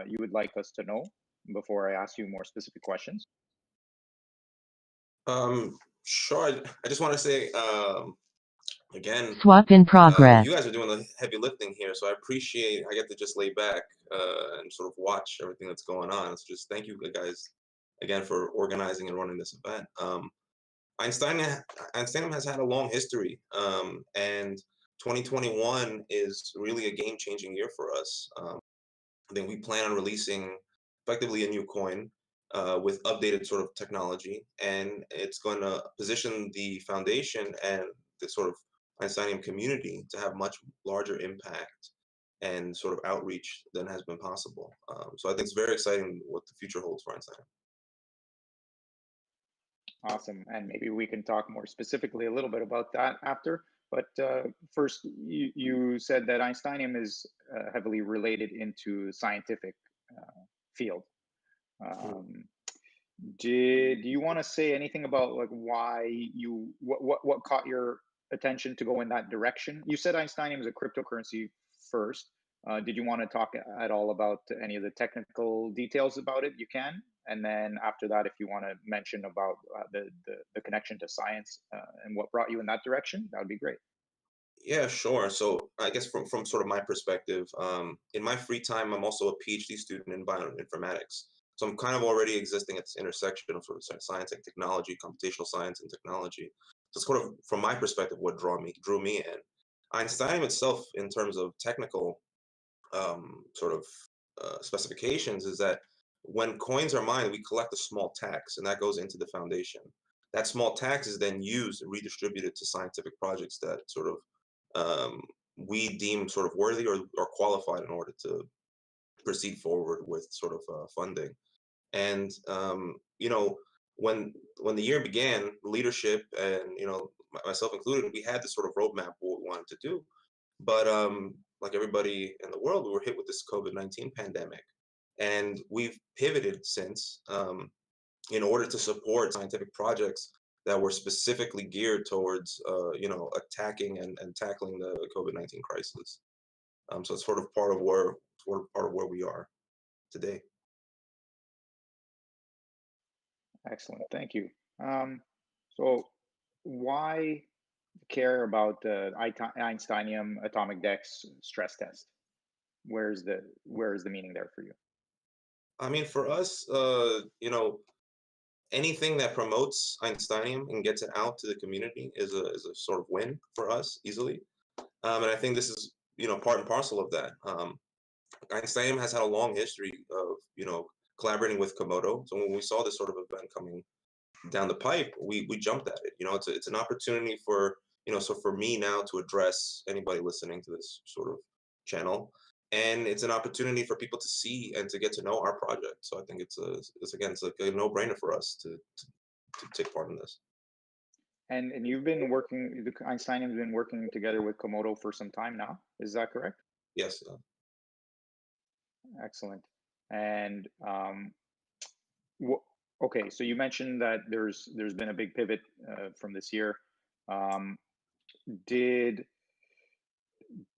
you would like us to know before I ask you more specific questions? Sure. I just want to say again, Swap in progress. you guys are doing the heavy lifting here, so I appreciate. I get to just lay back and sort of watch everything that's going on. So just thank you guys again for organizing and running this event. Einsteinium has had a long history, and 2021 is really a game-changing year for us. I think we plan on releasing effectively a new coin with updated sort of technology, and it's going to position the foundation and the sort of Einsteinium community to have much larger impact and sort of outreach than has been possible. So I think it's very exciting what the future holds for Einsteinium. Awesome. And maybe we can talk more specifically a little bit about that after. But first, you said that Einsteinium is heavily related into scientific field. Did you want to say anything about like why what caught your attention to go in that direction? You said Einsteinium is a cryptocurrency first. Did you want to talk at all about any of the technical details about it? You can. And then after that, if you want to mention about the connection to science and what brought you in that direction, that would be great. Yeah, sure. So I guess from sort of my perspective, in my free time, I'm also a PhD student in bioinformatics. So I'm kind of already existing at this intersection of sort of science and technology, computational science and technology. So it's sort of from my perspective what drew me in. Einsteinium itself, in terms of technical sort of specifications, is that when coins are mined, we collect a small tax, and that goes into the foundation. That small tax is then used and redistributed to scientific projects that sort of we deem sort of worthy or qualified in order to proceed forward with sort of funding. And you know, when the year began, leadership and myself included, we had this sort of roadmap of what we wanted to do. But like everybody in the world, we were hit with this COVID-19 pandemic, and we've pivoted since in order to support scientific projects that were specifically geared towards attacking and tackling the COVID-19 crisis. So it's sort of part of where we are today. Excellent, thank you. So why care about the Einsteinium atomic dex stress test? Where's the meaning there for you? I mean, for us, anything that promotes Einsteinium and gets it out to the community is a sort of win for us easily. And I think this is part and parcel of that. Einsteinium has had a long history of collaborating with Komodo. So when we saw this sort of event coming down the pipe, we jumped at it. It's an opportunity for so for me now to address anybody listening to this sort of channel, and it's an opportunity for people to see and to get to know our project. So I think it's like a no-brainer for us to take part in this. And you've been working, the Einsteinium's been working together with Komodo for some time now. Is that correct? Yes. Excellent. And okay, so you mentioned that there's been a big pivot from this year. Did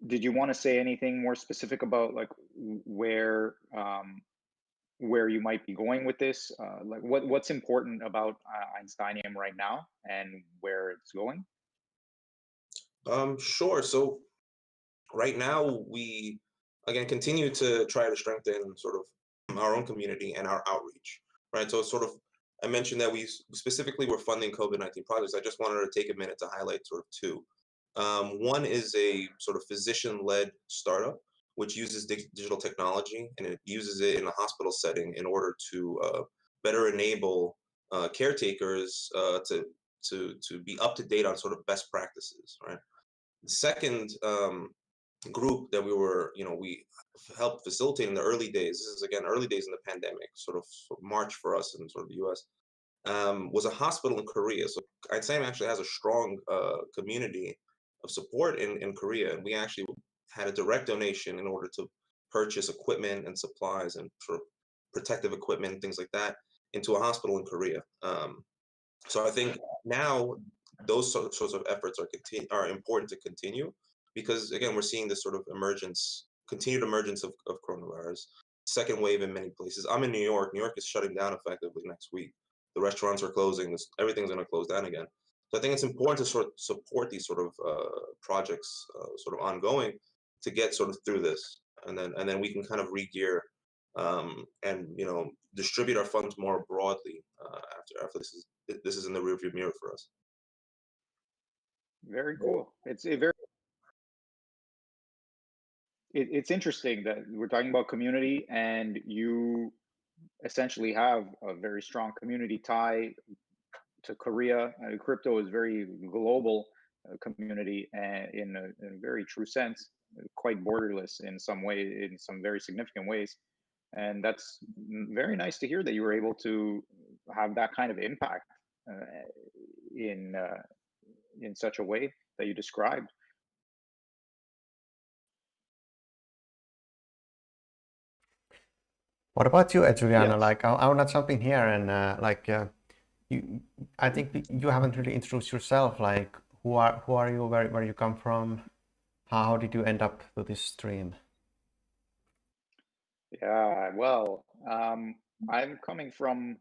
you want to say anything more specific about like where you might be going with this? Like what's important about Einsteinium right now and where it's going? Sure. So right now we again continue to try to strengthen sort of our own community and our outreach. Right. So sort of I mentioned that we specifically were funding COVID-19 projects. I just wanted to take a minute to highlight sort of two. One is a sort of physician-led startup, which uses digital technology, and it uses it in a hospital setting in order to better enable caretakers to be up to date on sort of best practices. Right. The second group that we helped facilitate in the early days. This is again early days in the pandemic, sort of March for us in sort of the U.S. Was a hospital in Korea. So Einsteinium actually has a strong community of support in Korea, and we actually had a direct donation in order to purchase equipment and supplies and sort of protective equipment and things like that into a hospital in Korea. So I think now those sorts of efforts are important to continue, because again, we're seeing this sort of continued emergence of coronavirus, second wave in many places. I'm in New York. New York is shutting down effectively next week. The restaurants are closing. Everything's going to close down again. So I think it's important to sort of support these sort of projects sort of ongoing to get sort of through this, and then we can kind of re-gear and distribute our funds more broadly after this is in the rearview mirror for us. Very cool. It's interesting that we're talking about community, and you essentially have a very strong community tie to Korea. Crypto is very global community, and in a very true sense, quite borderless in some way, in some very significant ways. And that's very nice to hear that you were able to have that kind of impact in such a way that you described. What about you, Adriana? Yes. Like, I'm not jumping here, and I think you haven't really introduced yourself. Like, who are you? Where you come from? How did you end up with this stream? Yeah, well, I'm coming from.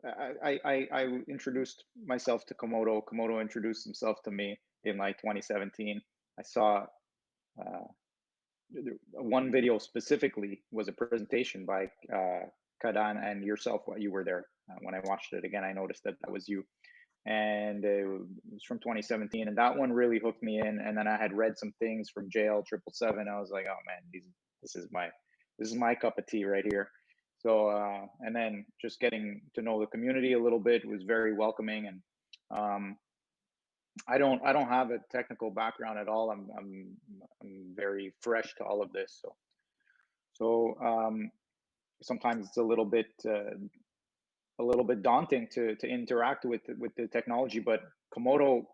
I introduced myself to Komodo. Komodo introduced himself to me in like 2017. I saw one video specifically was a presentation by Kadan and yourself. You were there. When I watched it again, I noticed that was you. And it was from 2017, and that one really hooked me in. And then I had read some things from JL 777. I was like, oh man, this is my cup of tea right here. So and then just getting to know the community a little bit was very welcoming. And I don't have a technical background at all. I'm very fresh to all of this. So sometimes it's a little bit daunting to interact with the technology. But Komodo,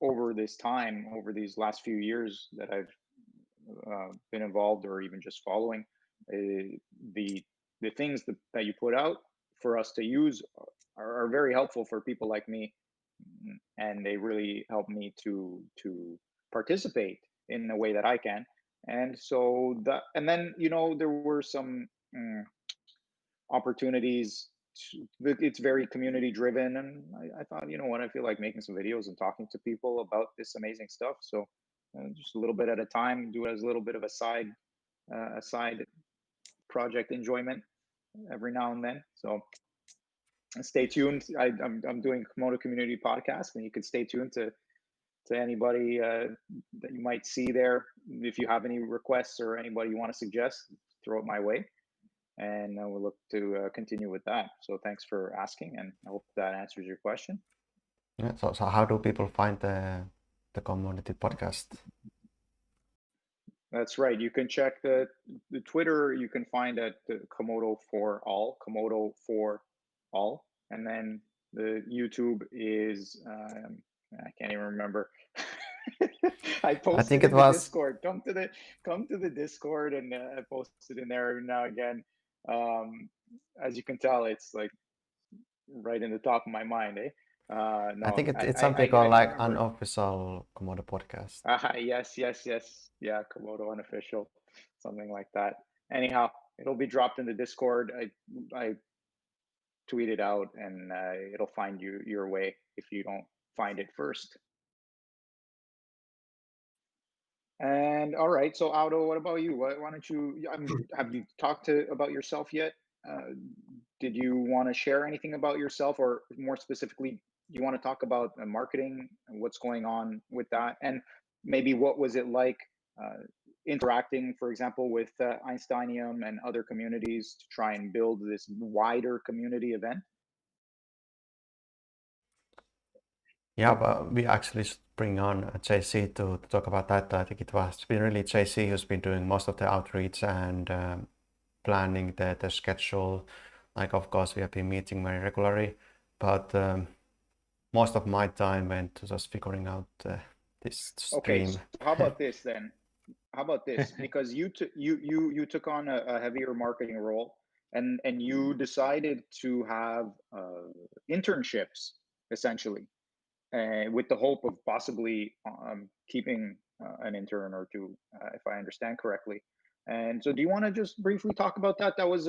over these last few years that I've been involved or even just following, the things that you put out for us to use are very helpful for people like me, and they really help me to participate in the way that I can. And so and then there were some opportunities. It's very community driven, and I thought, you know what, I feel like making some videos and talking to people about this amazing stuff. So just a little bit at a time, do it as a little bit of a side project enjoyment every now and then. So stay tuned. I'm doing Komodo Community Podcast, and you can stay tuned to anybody that you might see there. If you have any requests or anybody you want to suggest, throw it my way, and we'll look to continue with that. So thanks for asking, and I hope that answers your question. Yeah, so how do people find the community podcast? That's right. You can check the Twitter. You can find at Komodo for all, and then the YouTube is I can't even remember. I posted think in it the was Discord. Come to the Discord, and I posted in there every now and again. As you can tell, it's like right in the top of my mind, eh? No, I think it's something called like Unofficial Komodo Podcast. Yes. Yeah, Komodo Unofficial, something like that. Anyhow, it'll be dropped in the Discord. I tweet it out, and it'll find you your way if you don't find it first. And all right, so Audo, what about you? Why don't you? Have you talked about yourself yet? Did you want to share anything about yourself, or more specifically, you want to talk about marketing and what's going on with that, and maybe what was it like interacting, for example, with Einsteinium and other communities to try and build this wider community event? Yeah, but we actually bring on JC to talk about that. I think it's been really JC who's been doing most of the outreach and planning the schedule. Like, of course, we have been meeting very regularly, but most of my time went to just figuring out this stream. Okay, so how about this then? how about this? Because you took on a heavier marketing role, and you decided to have internships essentially, with the hope of possibly keeping an intern or two, if I understand correctly. And so, do you want to just briefly talk about that? That was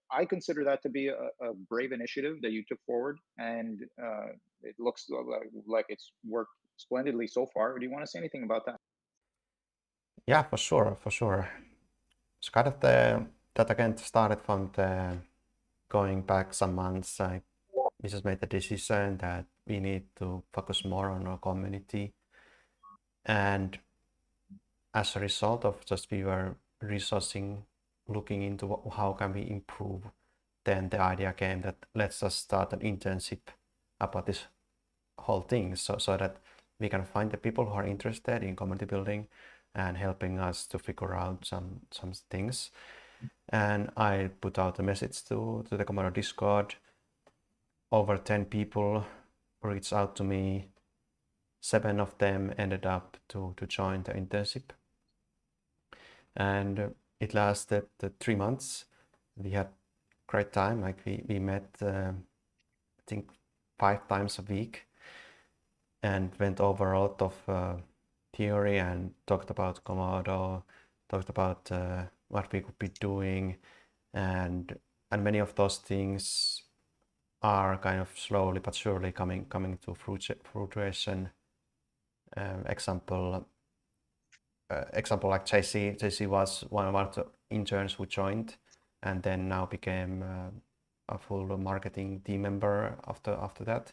I consider that to be a brave initiative that you took forward, and it looks like it's worked splendidly so far. Do you want to say anything about that? Yeah, for sure, for sure. So kind of that again started from the going back some months. We just made the decision that we need to focus more on our community, and as a result of just we were resourcing, looking into how can we improve. Then the idea came that let's just start an internship about this whole thing, so that we can find the people who are interested in community building and helping us to figure out some things. And I put out a message to the Komodo Discord. Over 10 people reached out to me. 7 of them ended up to join the internship. And it lasted 3 months. We had great time. Like we met, I think 5 times a week, and went over a lot of theory and talked about Komodo, talked about what we could be doing, and many of those things are kind of slowly but surely coming to fruition. Example like JC was one of the interns who joined, and then now became a full marketing team member after that.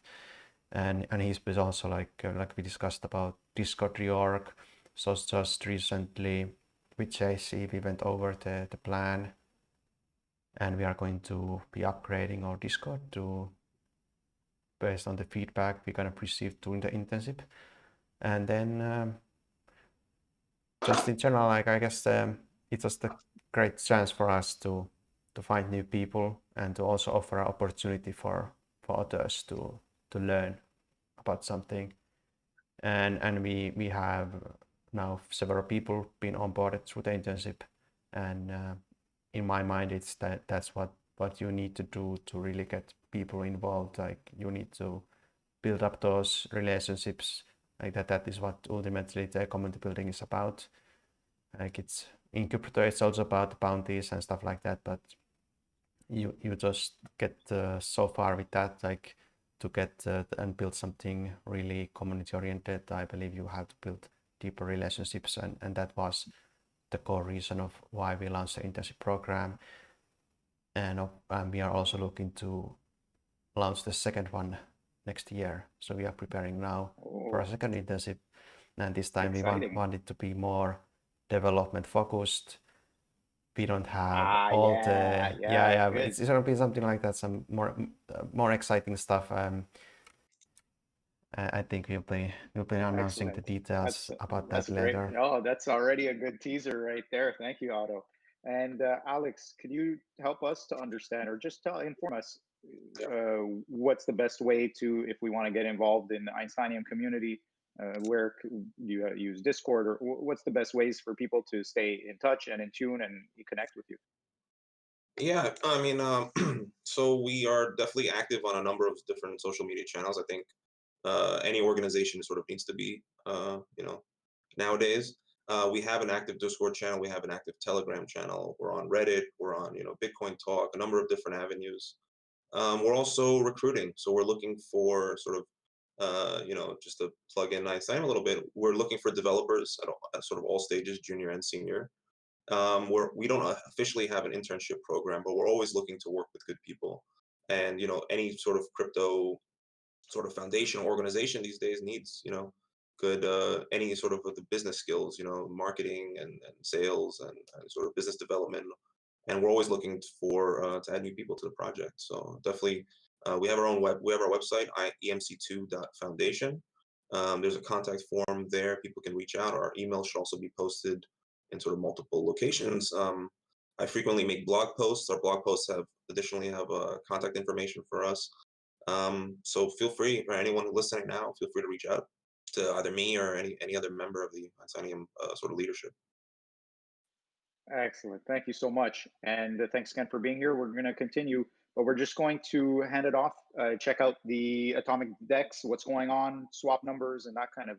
And he's also like we discussed about Discord reorg. So just recently with JC we went over the plan, and we are going to be upgrading our Discord to based on the feedback we kind of received during the internship. And then just in general, like I guess it's just a great chance for us to find new people and to also offer an opportunity for others to learn about something. And we have now several people been onboarded through the internship, and in my mind it's that's what you need to do to really get people involved. Like you need to build up those relationships, like that is what ultimately the community building is about. Like it's in crypto, it's also about bounties and stuff like that, but you just get so far with that, like to get and build something really community oriented. I believe you have to build deeper relationships, and that was the core reason of why we launched the internship program. And we are also looking to launch the second one next year. So we are preparing now for a second internship, and this time Exciting. we want it to be more development focused. We don't have it's gonna be something like that, some more exciting stuff. I think we'll be announcing Excellent. the details about that That's great. later. Oh, that's already a good teaser right there. Thank you, Audo. And Alex, could you help us to understand, or just inform us, what's the best way to, if we want to get involved in the Einsteinium community, where do you use Discord, or what's the best ways for people to stay in touch and in tune and connect with you? Yeah, I mean, so we are definitely active on a number of different social media channels. I think any organization sort of needs to be, nowadays. We have an active Discord channel. We have an active Telegram channel. We're on Reddit. We're on, Bitcoin Talk, a number of different avenues. We're also recruiting. So we're looking for sort of, just to plug in Einstein a little bit, we're looking for developers at sort of all stages, junior and senior. We don't officially have an internship program, but we're always looking to work with good people. And, any sort of crypto sort of foundation or organization these days needs, good any sort of the business skills, marketing and sales and sort of business development. And we're always looking for to add new people to the project. So definitely, we have our website, EMC2.foundation. There's a contact form there. People can reach out. Our email should also be posted in sort of multiple locations. I frequently make blog posts. Our blog posts additionally have contact information for us. So feel free, for anyone listening now, feel free to reach out. to either me or any other member of the Einsteinium sort of leadership. Excellent. Thank you so much. And thanks again for being here. We're going to continue, but we're just going to hand it off, check out the atomic decks, what's going on, swap numbers, and that kind of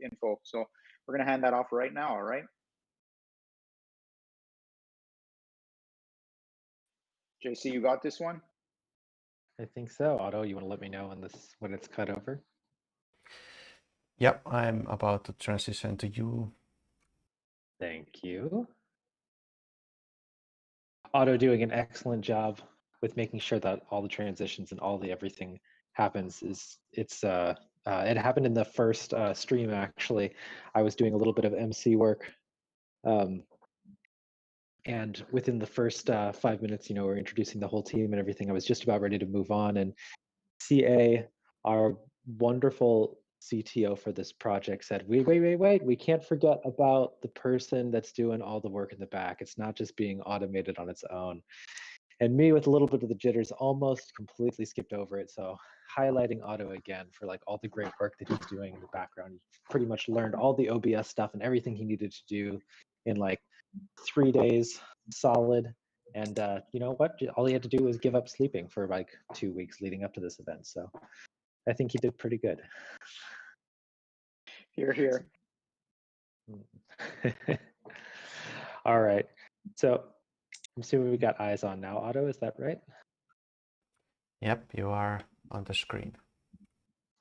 info. So we're going to hand that off right now. All right. JC, you got this one? I think so. Auto, you want to let me know when it's cut over? Yep, I'm about to transition to you. Thank you. Auto doing an excellent job with making sure that all the transitions and all the everything happens. It happened in the first stream actually. I was doing a little bit of MC work, and within the first 5 minutes, we're introducing the whole team and everything. I was just about ready to move on, and CA, our wonderful CTO for this project, said, wait, we can't forget about the person that's doing all the work in the back. It's not just being automated on its own. And me, with a little bit of the jitters, almost completely skipped over it. So highlighting Auto again for like all the great work that he's doing in the background. He pretty much learned all the OBS stuff and everything he needed to do in like 3 days solid. And you know what? All he had to do was give up sleeping for like 2 weeks leading up to this event. So I think he did pretty good. Here, here. All right. So I'm assuming we got eyes on now, Auto. Is that right? Yep, you are on the screen.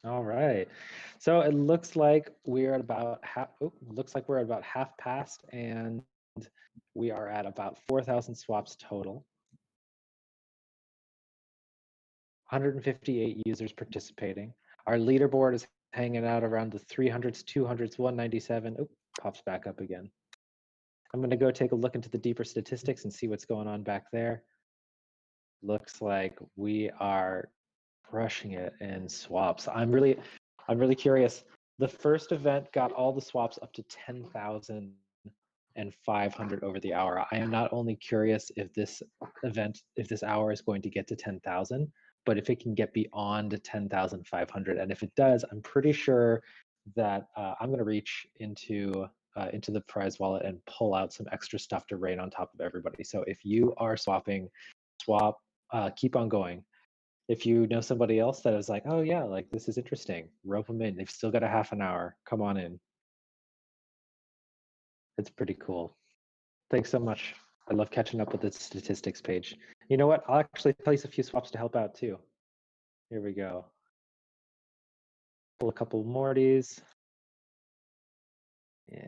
All right. So it looks like we're at about half past, and we are at about 4,000 swaps total. 158 users participating. Our leaderboard is hanging out around the 300s, 200s, 197. Oh, pops back up again. I'm going to go take a look into the deeper statistics and see what's going on back there. Looks like we are crushing it in swaps. I'm really curious. The first event got all the swaps up to 10,500 over the hour. I am not only curious if this hour is going to get to 10,000, but if it can get beyond 10,500. And if it does, I'm pretty sure that I'm going to reach into the prize wallet and pull out some extra stuff to rain on top of everybody. So if you are swapping, swap, keep on going. If you know somebody else that is like, oh yeah, like this is interesting, rope them in. They've still got a half an hour. Come on in. It's pretty cool. Thanks so much. I love catching up with the statistics page. You know what? I'll actually place a few swaps to help out too. Here we go. Pull a couple Mortys. Yeah.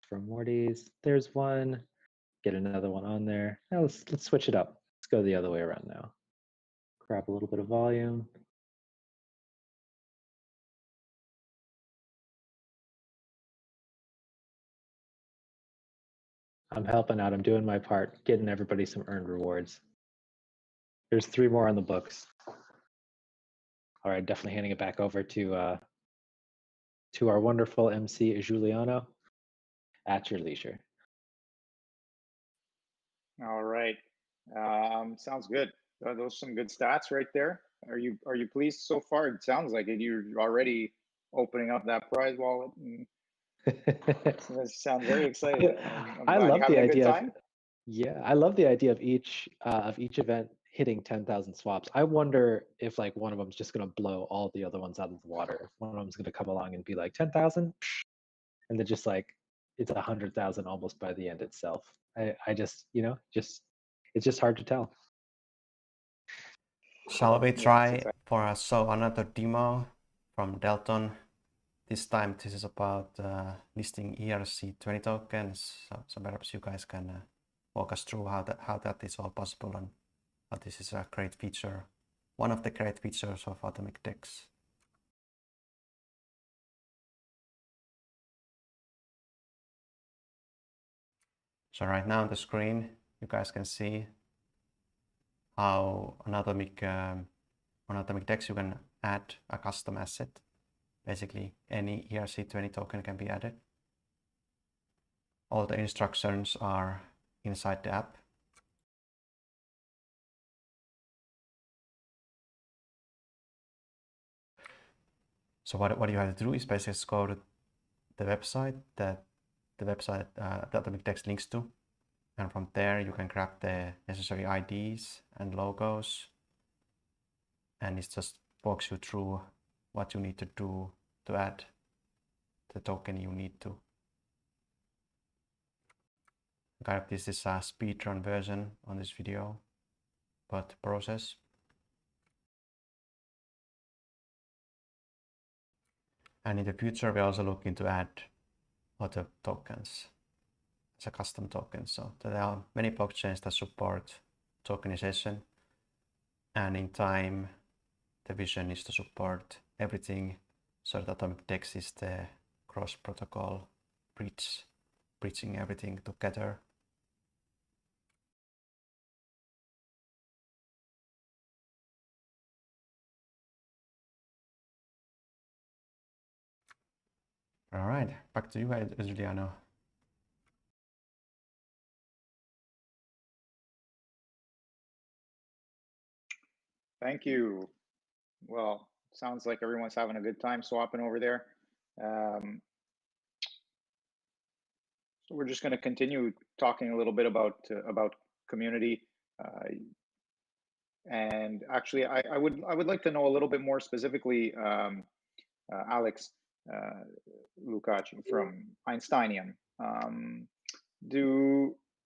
From Mortys, there's one. Get another one on there. Now let's switch it up. Let's go the other way around now. Grab a little bit of volume. I'm helping out. I'm doing my part, getting everybody some earned rewards. There's 3 more on the books. All right, definitely handing it back over to our wonderful MC Giuliano. At your leisure. All right. Sounds good. Those are some good stats right there. Are you pleased so far? It sounds like it. You're already opening up that prize wallet. And that sounds very exciting. I love the idea. Yeah, I love the idea of each event hitting 10,000 swaps. I wonder if like one of them's just going to blow all the other ones out of the water. One of them's going to come along and be like 10,000, and then just like it's 100,000 almost by the end itself. I just, it's just hard to tell. Shall we try for another demo from Delton? This time this is about listing ERC20 tokens. So perhaps you guys can walk us through how that is all possible and how this is a great feature, one of the great features of atomic decks. So right now on the screen, you guys can see how on atomic decks you can add a custom asset. Basically, any ERC20 token can be added. All the instructions are inside the app. So what you have to do is basically just go to the website that the Atomic Dex links to, and from there you can grab the necessary IDs and logos, and it just walks you through what you need to do to add the token you need to. Kind of this is a speedrun version on this video, but process. And in the future, we're also looking to add other tokens as a custom token. So there are many blockchains that support tokenization, and in time, the vision is to support everything, so that Atomic Dex is the cross-protocol bridge, bridging everything together. All right, back to you, Juliano. Thank you. Well, sounds like everyone's having a good time swapping over there. So we're just going to continue talking a little bit about community. And actually, I would like to know a little bit more specifically, Alex Lukac from Einsteinium.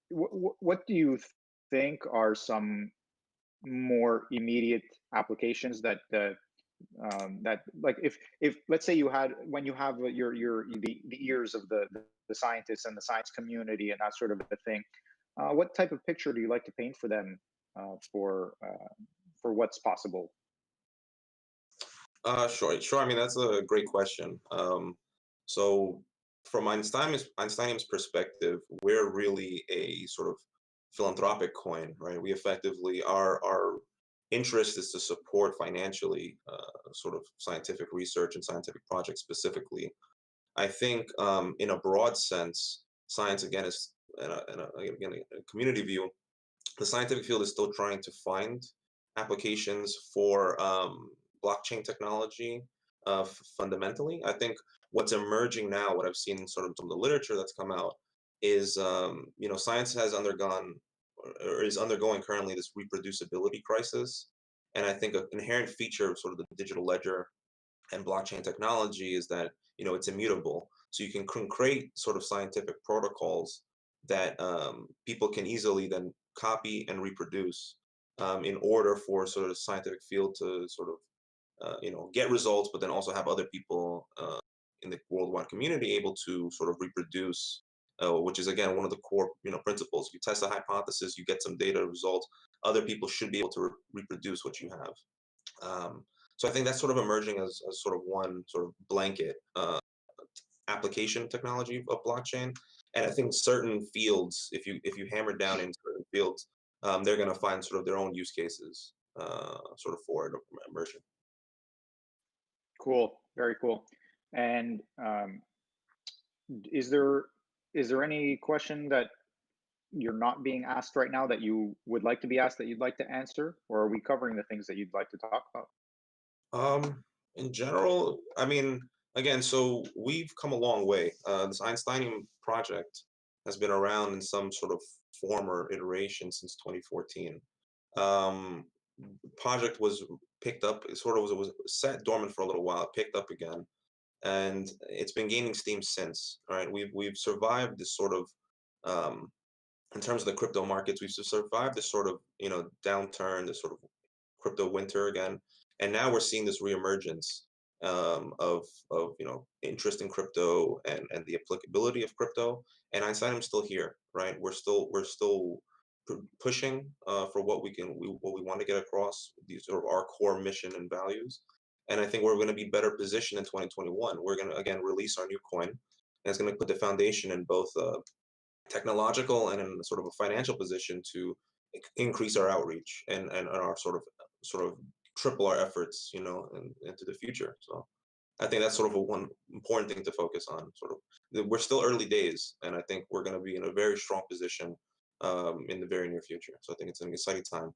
What do you think are some more immediate applications that that, like, if let's say you had, when you have the ears of the scientists and the science community and that sort of a thing, what type of picture do you like to paint for them for what's possible? Sure. I mean, that's a great question. So from Einsteinium's perspective, we're really a sort of philanthropic coin, right? We effectively, our interest is to support financially sort of scientific research and scientific projects specifically. I think in a broad sense, science, again, is again, a community view, the scientific field is still trying to find applications for blockchain technology fundamentally. I think what's emerging now, what I've seen in sort of some of the literature that's come out, is science has undergone or is undergoing currently this reproducibility crisis. And I think an inherent feature of sort of the digital ledger and blockchain technology is that it's immutable. So you can create sort of scientific protocols that people can easily then copy and reproduce in order for sort of scientific field to sort of get results, but then also have other people in the worldwide community able to sort of reproduce, which is again one of the core principles. You test a hypothesis, you get some data results. Other people should be able to reproduce what you have. So I think that's sort of emerging as sort of one sort of blanket application technology of blockchain. And I think certain fields, if you hammer down in certain fields, they're going to find sort of their own use cases sort of for it emerging. Cool, very cool. And is there any question that you're not being asked right now that you would like to be asked that you'd like to answer, or are we covering the things that you'd like to talk about? In general, I mean, again, so we've come a long way. This Einsteinium project has been around in some sort of form or iteration since 2014. Project was picked up, it sort of was set dormant for a little while, picked up again, and it's been gaining steam since. Right, we've survived this sort of in terms of the crypto markets, we've survived this sort of downturn, this sort of crypto winter again, and now we're seeing this reemergence of interest in crypto and the applicability of crypto. And Einsteinium's still here, right? We're still pushing for what we want to get across, these sort of our core mission and values. And I think we're going to be better positioned in 2021. We're going to again release our new coin, and it's going to put the foundation in both technological and in sort of a financial position to increase our outreach and our sort of triple our efforts, into the future. So I think that's sort of one important thing to focus on. Sort of, we're still early days, and I think we're going to be in a very strong position in the very near future. So I think it's an exciting time.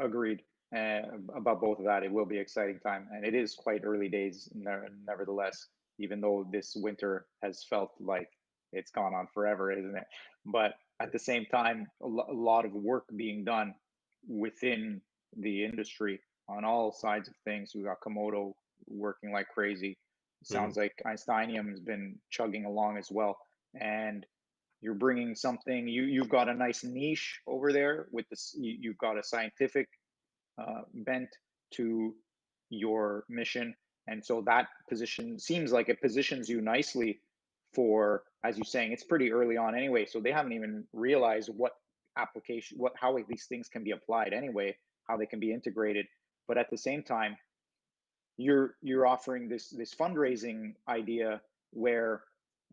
Agreed. about both of that. It will be exciting time, and it is quite early days nevertheless, even though this winter has felt like it's gone on forever, isn't it? But at the same time, a lot of work being done within the industry on all sides of things. We got Komodo working like crazy. Sounds like Einsteinium has been chugging along as well. And you're bringing something, you've got a nice niche over there with this, you've got a scientific bent to your mission. And so that position seems like it positions you nicely for, as you're saying, it's pretty early on anyway. So they haven't even realized what application, how these things can be applied anyway, how they can be integrated. But at the same time, you're offering this fundraising idea where,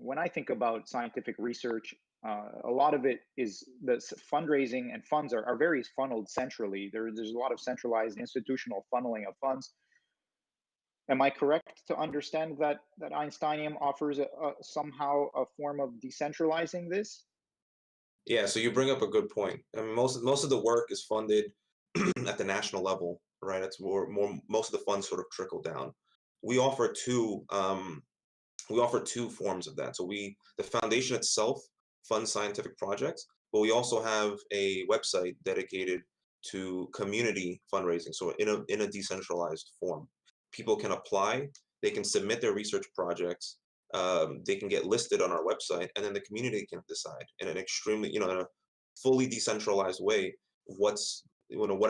when I think about scientific research, a lot of it is the fundraising, and funds are very funneled centrally. There's a lot of centralized institutional funneling of funds. Am I correct to understand that Einsteinium offers somehow a form of decentralizing this? Yeah, so you bring up a good point. I mean, most of the work is funded at the national level, right? It's more most of the funds sort of trickle down. We offer two forms of that. So the foundation itself funds scientific projects, but we also have a website dedicated to community fundraising. So in a decentralized form, people can apply, they can submit their research projects, they can get listed on our website, and then the community can decide in an extremely, in a fully decentralized way, what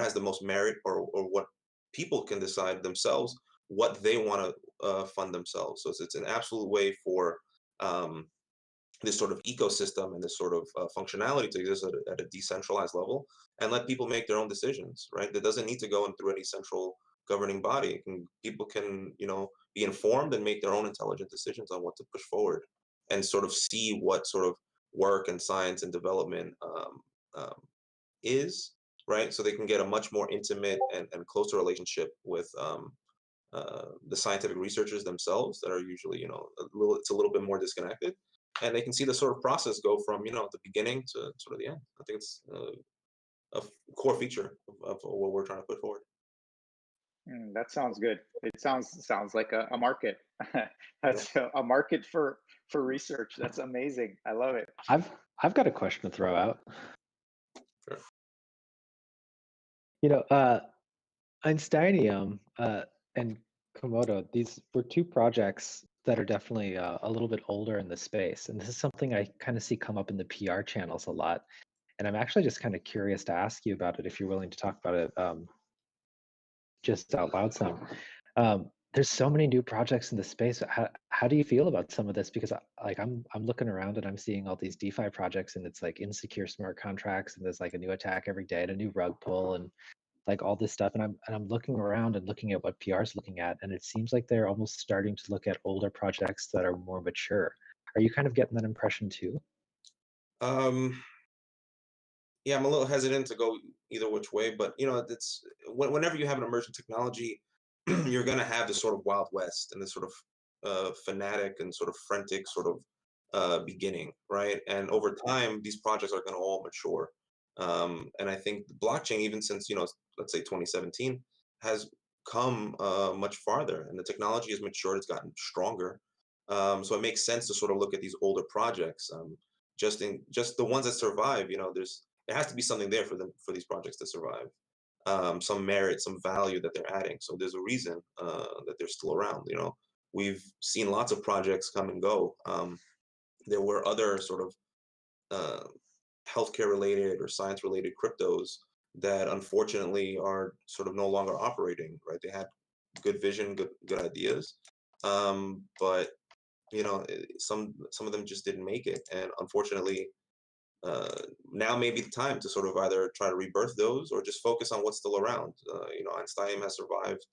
has the most merit, or what people can decide themselves what they want to fund themselves. So it's an absolute way for this sort of ecosystem and this sort of functionality to exist at a decentralized level, and let people make their own decisions, right? That doesn't need to go in through any central governing body. People can, be informed and make their own intelligent decisions on what to push forward, and sort of see what sort of work and science and development is, right? So they can get a much more intimate and closer relationship with the scientific researchers themselves that are usually, it's a little bit more disconnected, and they can see the sort of process go from, the beginning to sort of the end. I think it's a core feature of what we're trying to put forward. That sounds good. It sounds like a market. That's a market for research. That's amazing. I love it. I've got a question to throw out. Sure. Einsteinium and Komodo, these were two projects that are definitely a little bit older in the space. And this is something I kind of see come up in the PR channels a lot. And I'm actually just kind of curious to ask you about it, if you're willing to talk about it just out loud some. There's so many new projects in the space. How do you feel about some of this? Because I'm looking around and I'm seeing all these DeFi projects, and it's like insecure smart contracts, and there's like a new attack every day and a new rug pull, and like all this stuff. And I'm looking around and looking at what PR is looking at, and it seems like they're almost starting to look at older projects that are more mature. Are you kind of getting that impression too? Yeah, I'm a little hesitant to go either which way, but it's whenever you have an emerging technology, you're going to have this sort of Wild West and this sort of fanatic and sort of frantic sort of beginning, right? And over time, these projects are going to all mature. And I think the blockchain, even since, let's say 2017, has come much farther, and the technology has matured, it's gotten stronger. So it makes sense to sort of look at these older projects, just the ones that survive. There has to be something there for these projects to survive. Some merit, some value that they're adding. So there's a reason that they're still around. We've seen lots of projects come and go. There were other sort of healthcare related or science related cryptos that unfortunately are sort of no longer operating, right? They had good vision, good ideas, but some of them just didn't make it, and unfortunately, now may be the time to sort of either try to rebirth those or just focus on what's still around. Einsteinium has survived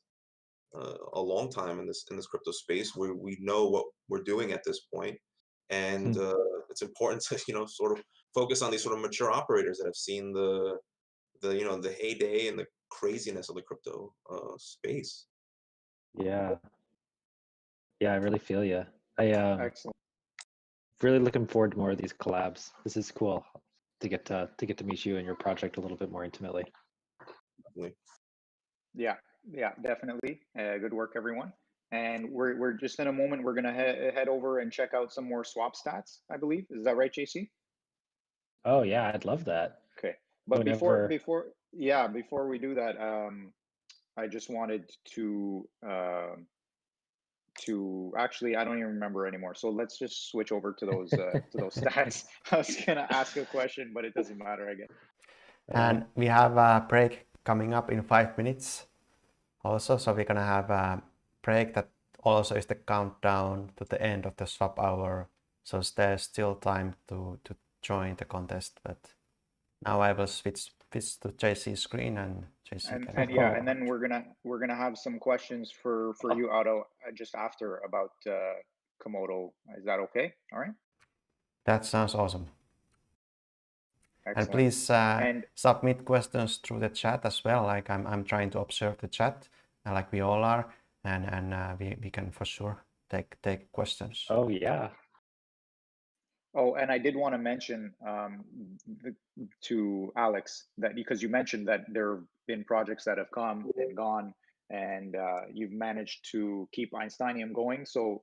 a long time in this crypto space, where we know what we're doing at this point, and it's important to sort of focus on these sort of mature operators that have seen the heyday and the craziness of the crypto space. Yeah, I really feel you. Excellent. Really looking forward to more of these collabs. This is cool to get to meet you and your project a little bit more intimately. Definitely. Yeah, yeah, definitely. Good work, everyone. And we're just in a moment. We're gonna head over and check out some more swap stats. I believe, is that right, JC? Oh yeah, I'd love that. Okay. But Whenever. before we do that, I just wanted to actually, I don't even remember anymore. So let's just switch over to those stats. I was gonna ask a question, but it doesn't matter, I guess. And we have a break coming up in 5 minutes also. So we're gonna have a break that also is the countdown to the end of the swap hour. So there's still time to join the contest. But now I will switch to JC's screen, and JC And, can. and yeah, and then we're gonna have some questions for you, Audo, just after about Komodo. Is that okay? All right. That sounds awesome. And Excellent. please And submit questions through the chat as well. Like I'm trying to observe the chat, like we all are, and we can for sure take questions. Oh yeah. oh, and I did want to mention to Alex that because you mentioned that there have been projects that have come and gone, and you've managed to keep Einsteinium going. So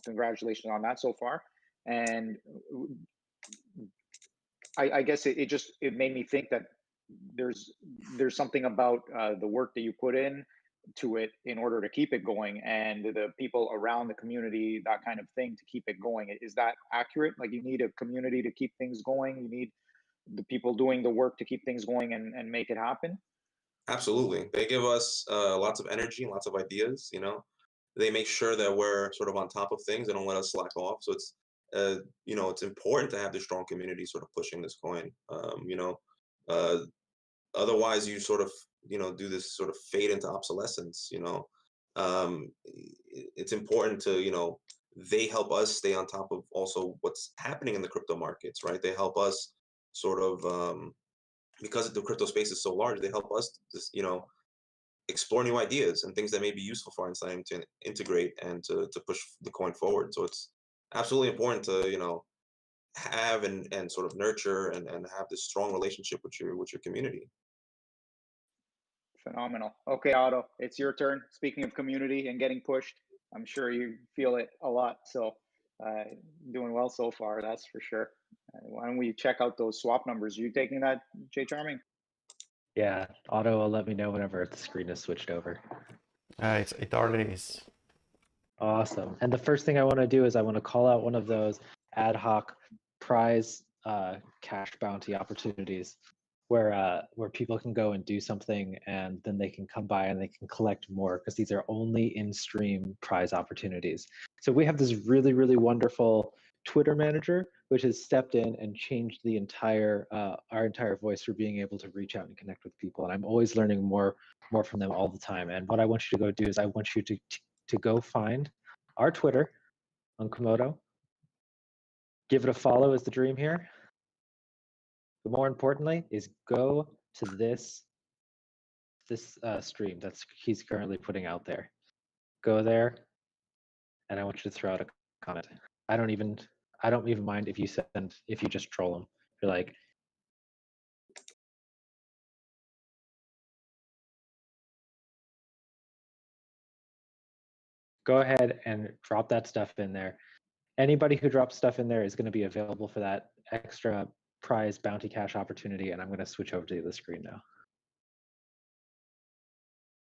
congratulations on that so far. And I guess it made me think that there's something about the work that you put in to it in order to keep it going, and the people around the community, that kind of thing, to keep it going. Is that accurate? Like, you need a community to keep things going, you need the people doing the work to keep things going and make it happen. Absolutely. They give us lots of energy and lots of ideas, They make sure that we're sort of on top of things. They don't let us slack off. So it's, it's important to have the strong community sort of pushing this coin. Otherwise you sort of, do this sort of fade into obsolescence, It's important to, they help us stay on top of also what's happening in the crypto markets, right? They help us sort of, because the crypto space is so large, they help us just, explore new ideas and things that may be useful for Einstein to integrate and to push the coin forward. So it's absolutely important to, have and sort of nurture and have this strong relationship with your community. Phenomenal. Okay, Audo, it's your turn. Speaking of community and getting pushed, I'm sure you feel it a lot. So doing well so far, that's for sure. Why don't we check out those swap numbers? Are you taking that, Jay Charming? Yeah, Auto will let me know whenever the screen is switched over. It already is. Awesome. And the first thing I want to do is I want to call out one of those ad hoc prize cash bounty opportunities where people can go and do something and then they can come by and they can collect more, because these are only in-stream prize opportunities. So we have this really, really wonderful Twitter manager, which has stepped in and changed the our entire voice for being able to reach out and connect with people. And I'm always learning more from them all the time. And what I want you to go do is I want you to go find our Twitter on Komodo, give it a follow is the dream here. But more importantly is go to this stream that's he's currently putting out there. Go there, and I want you to throw out a comment. I don't even mind if you just troll them. You're like, go ahead and drop that stuff in there. Anybody who drops stuff in there is going to be available for that extra prize bounty cash opportunity. And I'm going to switch over to the screen now.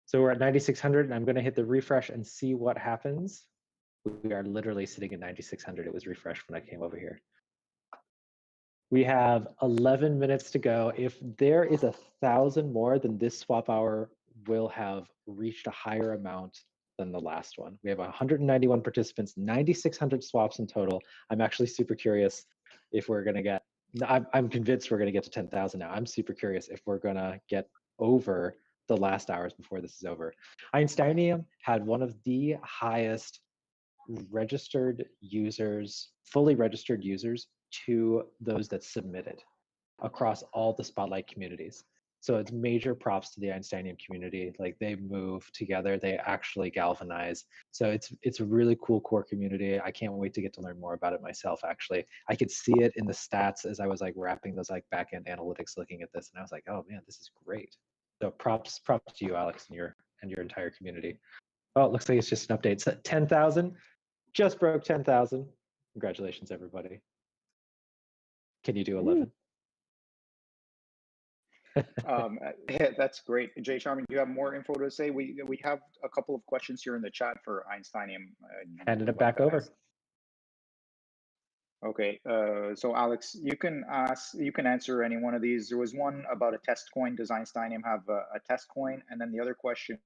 So we're at 9,600, and I'm going to hit the refresh and see what happens. We are literally sitting at 9,600. It was refreshed when I came over here. We have 11 minutes to go. If there is 1,000 more, then this swap hour will have reached a higher amount than the last one. We have 191 participants, 9,600 swaps in total. I'm actually super curious if we're going to get, I'm convinced we're going to get to 10,000 now. I'm super curious if we're going to get over the last hours before this is over. Einsteinium had one of the highest registered users, fully registered users, to those that submitted across all the Spotlight communities. So it's major props to the Einsteinium community. Like, they move together, they actually galvanize. So it's a really cool core community. I can't wait to get to learn more about it myself. Actually, I could see it in the stats as I was like wrapping those like backend analytics looking at this, and I was like, oh man, this is great. So props to you, Alex, and your entire community. Oh, it looks like it's just an update. So 10,000, just broke 10,000. Congratulations, everybody. Can you do 11? Yeah, that's great. Jay Sharman, do you have more info to say? We have a couple of questions here in the chat for Einsteinium. Handing it back over. Okay, so Alex, you can answer any one of these. There was one about a test coin. Does Einsteinium have a test coin? And then the other question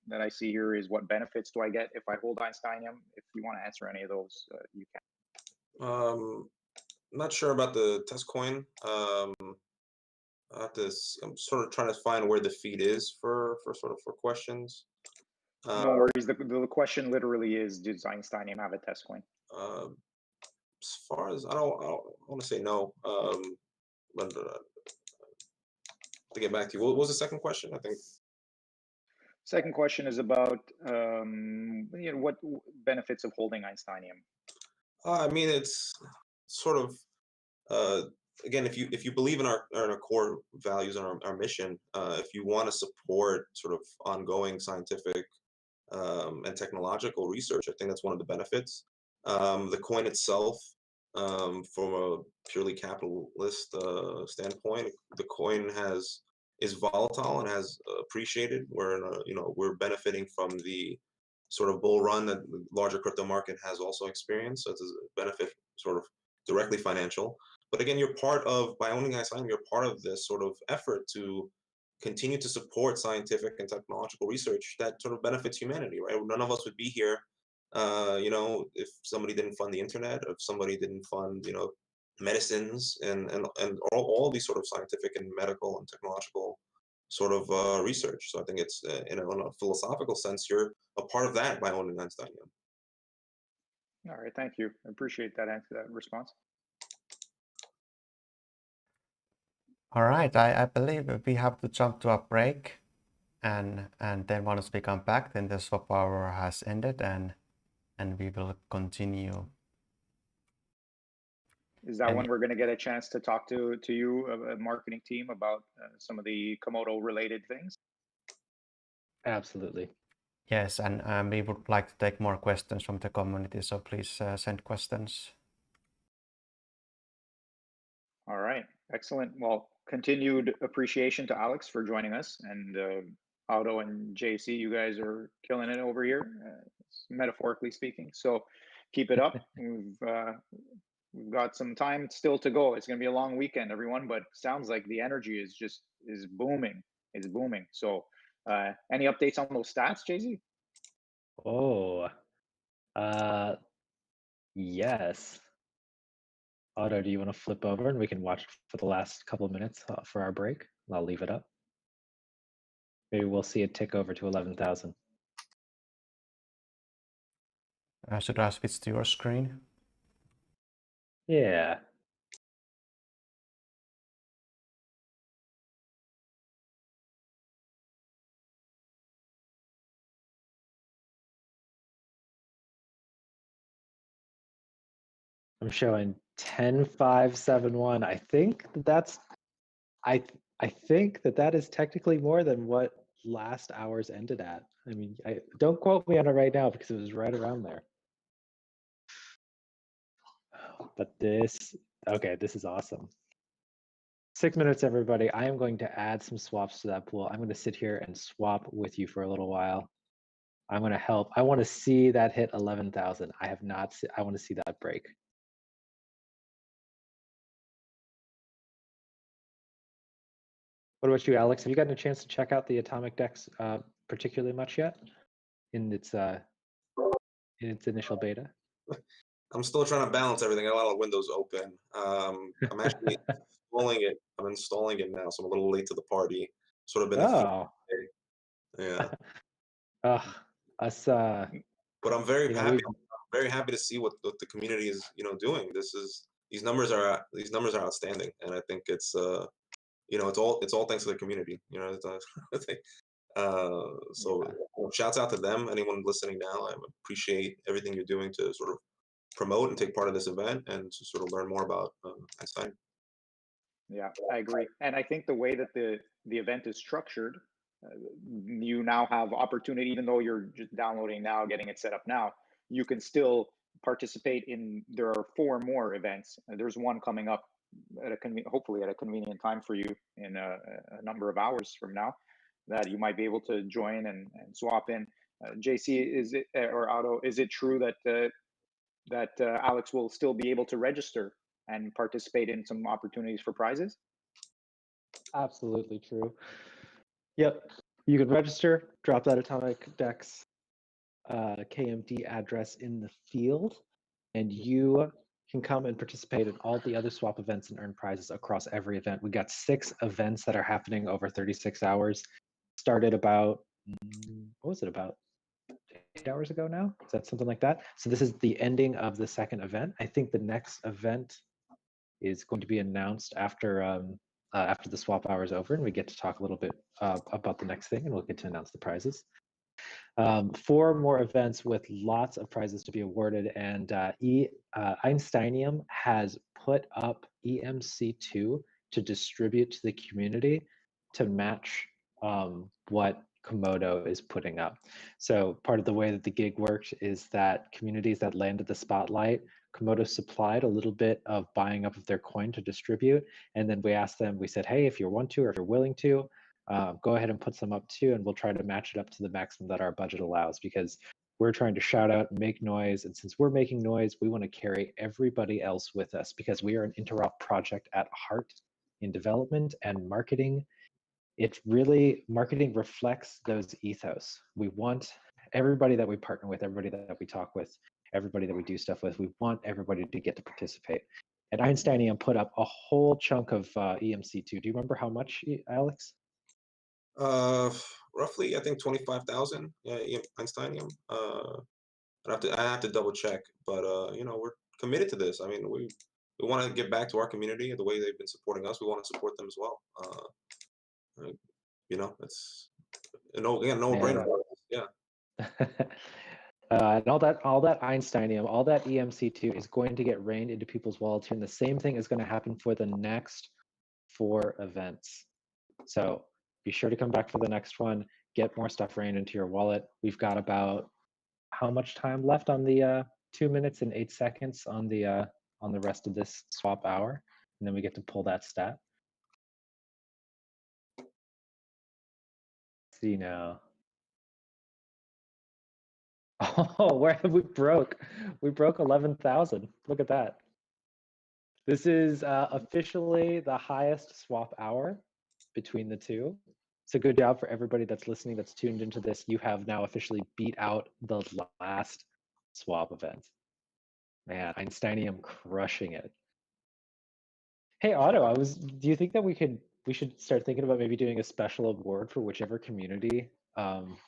that I see here is, what benefits do I get if I hold Einsteinium? If you want to answer any of those, you can. Not sure about the test coin. I'm sort of trying to find where the feed is for questions. No worries. The question literally is, does Einsteinium have a test coin? As far as I don't want to say no. But to get back to you, what was the second question? I think. Second question is about what benefits of holding Einsteinium. I mean, it's sort of again, if you believe in our core values and our mission, if you want to support sort of ongoing scientific and technological research, I think that's one of the benefits. The coin itself, from a purely capitalist standpoint, the coin is volatile and has appreciated. We're benefiting from the sort of bull run that the larger crypto market has also experienced. So it's a benefit sort of directly financial. But again, by owning Einsteinium, you're part of this sort of effort to continue to support scientific and technological research that sort of benefits humanity, right? None of us would be here, if somebody didn't fund the internet, if somebody didn't fund, medicines and all these sort of scientific and medical and technological sort of research. So I think it's in a philosophical sense, you're a part of that by owning Einsteinium. All right, thank you. I appreciate that answer, that response. All right, I believe we have to jump to a break, and then once we come back, then the swap hour has ended, and we will continue. Is that when we're going to get a chance to talk to you, a marketing team, about some of the Komodo related things? Absolutely. Yes, and we would like to take more questions from the community, so please send questions. All right, excellent. Well, continued appreciation to Alex for joining us, and Audo and JC, you guys are killing it over here, metaphorically speaking. So keep it up. We've got some time still to go. It's going to be a long weekend, everyone, but sounds like the energy is booming. It's booming. So any updates on those stats, JC? Oh, yes. Audo, do you want to flip over and we can watch for the last couple of minutes for our break? I'll leave it up. Maybe we'll see it tick over to 11,000. Should I switch to your screen? Yeah. I'm showing 10,571. I think that's I think that is technically more than what last hour's ended at. I mean, don't quote me on it right now because it was right around there. But this is awesome. 6 minutes, everybody. I am going to add some swaps to that pool. I'm going to sit here and swap with you for a little while. I'm going to help. I want to see that hit 11,000. I have not. I want to see that break. What about you, Alex? Have you gotten a chance to check out the Atomic Dex particularly much yet in its initial beta? I'm still trying to balance everything. I got a lot of windows open. I'm actually installing it. I'm installing it now, so I'm a little late to the party. Sort of been. Oh. Yeah. Us. But I'm very happy. I'm very happy to see what the community is, doing. These numbers are outstanding, and I think it's it's all thanks to the community. So shouts out to them. Anyone listening now, I appreciate everything you're doing to sort of promote and take part of this event and to sort of learn more about Einstein. Yeah, I agree. And I think the way that the event is structured, you now have opportunity, even though you're just downloading now, getting it set up now, you can still participate in, there are 4 more events. There's one coming up at a hopefully at a convenient time for you in a number of hours from now, that you might be able to join and swap in. JC, is it, or Audo, is it true that Alex will still be able to register and participate in some opportunities for prizes? Absolutely true. Yep. You can register, drop that Atomic Dex KMD address in the field, and you can come and participate in all the other swap events and earn prizes across every event. We got 6 events that are happening over 36 hours. Started about, what was it, about 8 hours ago now? Is that something like that? So this is the ending of the second event. I think the next event is going to be announced after the swap hour is over, and we get to talk a little bit about the next thing, and we'll get to announce the prizes. 4 more events with lots of prizes to be awarded, and Einsteinium has put up EMC2 to distribute to the community to match what Komodo is putting up. So part of the way that the gig worked is that communities that landed the spotlight, Komodo supplied a little bit of buying up of their coin to distribute, and then we asked them, we said, hey, if you want to, or if you're willing to, go ahead and put some up too, and we'll try to match it up to the maximum that our budget allows, because we're trying to shout out and make noise. And since we're making noise, we want to carry everybody else with us, because we are an interop project at heart in development and marketing. Marketing reflects those ethos. We want everybody that we partner with, everybody that we talk with, everybody that we do stuff with, we want everybody to get to participate. And Einsteinium put up a whole chunk of EMC2. Do you remember how much, Alex? Roughly, I think 25,000. Yeah, Einsteinium. I have to double check, but we're committed to this. I mean, we want to get back to our community the way they've been supporting us. We want to support them as well. It's a no-brainer. Yeah. And all that Einsteinium, all that EMC2 is going to get rained into people's wallets here, and the same thing is going to happen for the next 4 events. So be sure to come back for the next one. Get more stuff rained into your wallet. We've got about how much time left on the 2 minutes and 8 seconds on the rest of this swap hour, and then we get to pull that stat. Let's see now. Oh, we broke 11,000. Look at that. This is officially the highest swap hour between the two. So good job for everybody that's listening, that's tuned into this. You have now officially beat out the last swap event. Man, Einsteinium crushing it. Hey, Audo, do you think that we should start thinking about maybe doing a special award for whichever community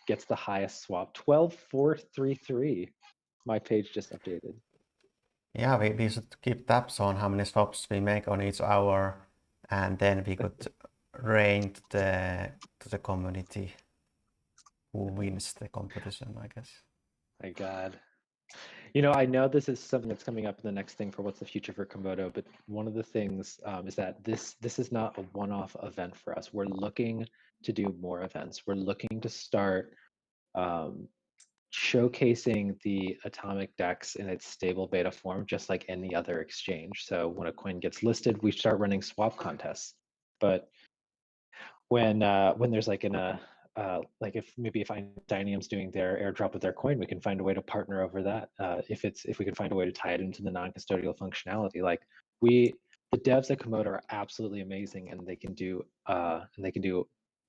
gets the highest swap? 12,433. My page just updated. Yeah, we should keep tabs on how many swaps we make on each hour, and then we could rank to the community who wins the competition, I guess. My God. I know this is something that's coming up in the next thing for what's the future for Komodo, but one of the things is that this is not a one-off event for us. We're looking to do more events. We're looking to start showcasing the Atomic Dex in its stable beta form, just like any other exchange. So when a coin gets listed, we start running swap contests. But when there's like if Einsteinium's doing their airdrop of their coin, we can find a way to partner over that. If we can find a way to tie it into the non-custodial functionality, the devs at Komodo are absolutely amazing, and they can do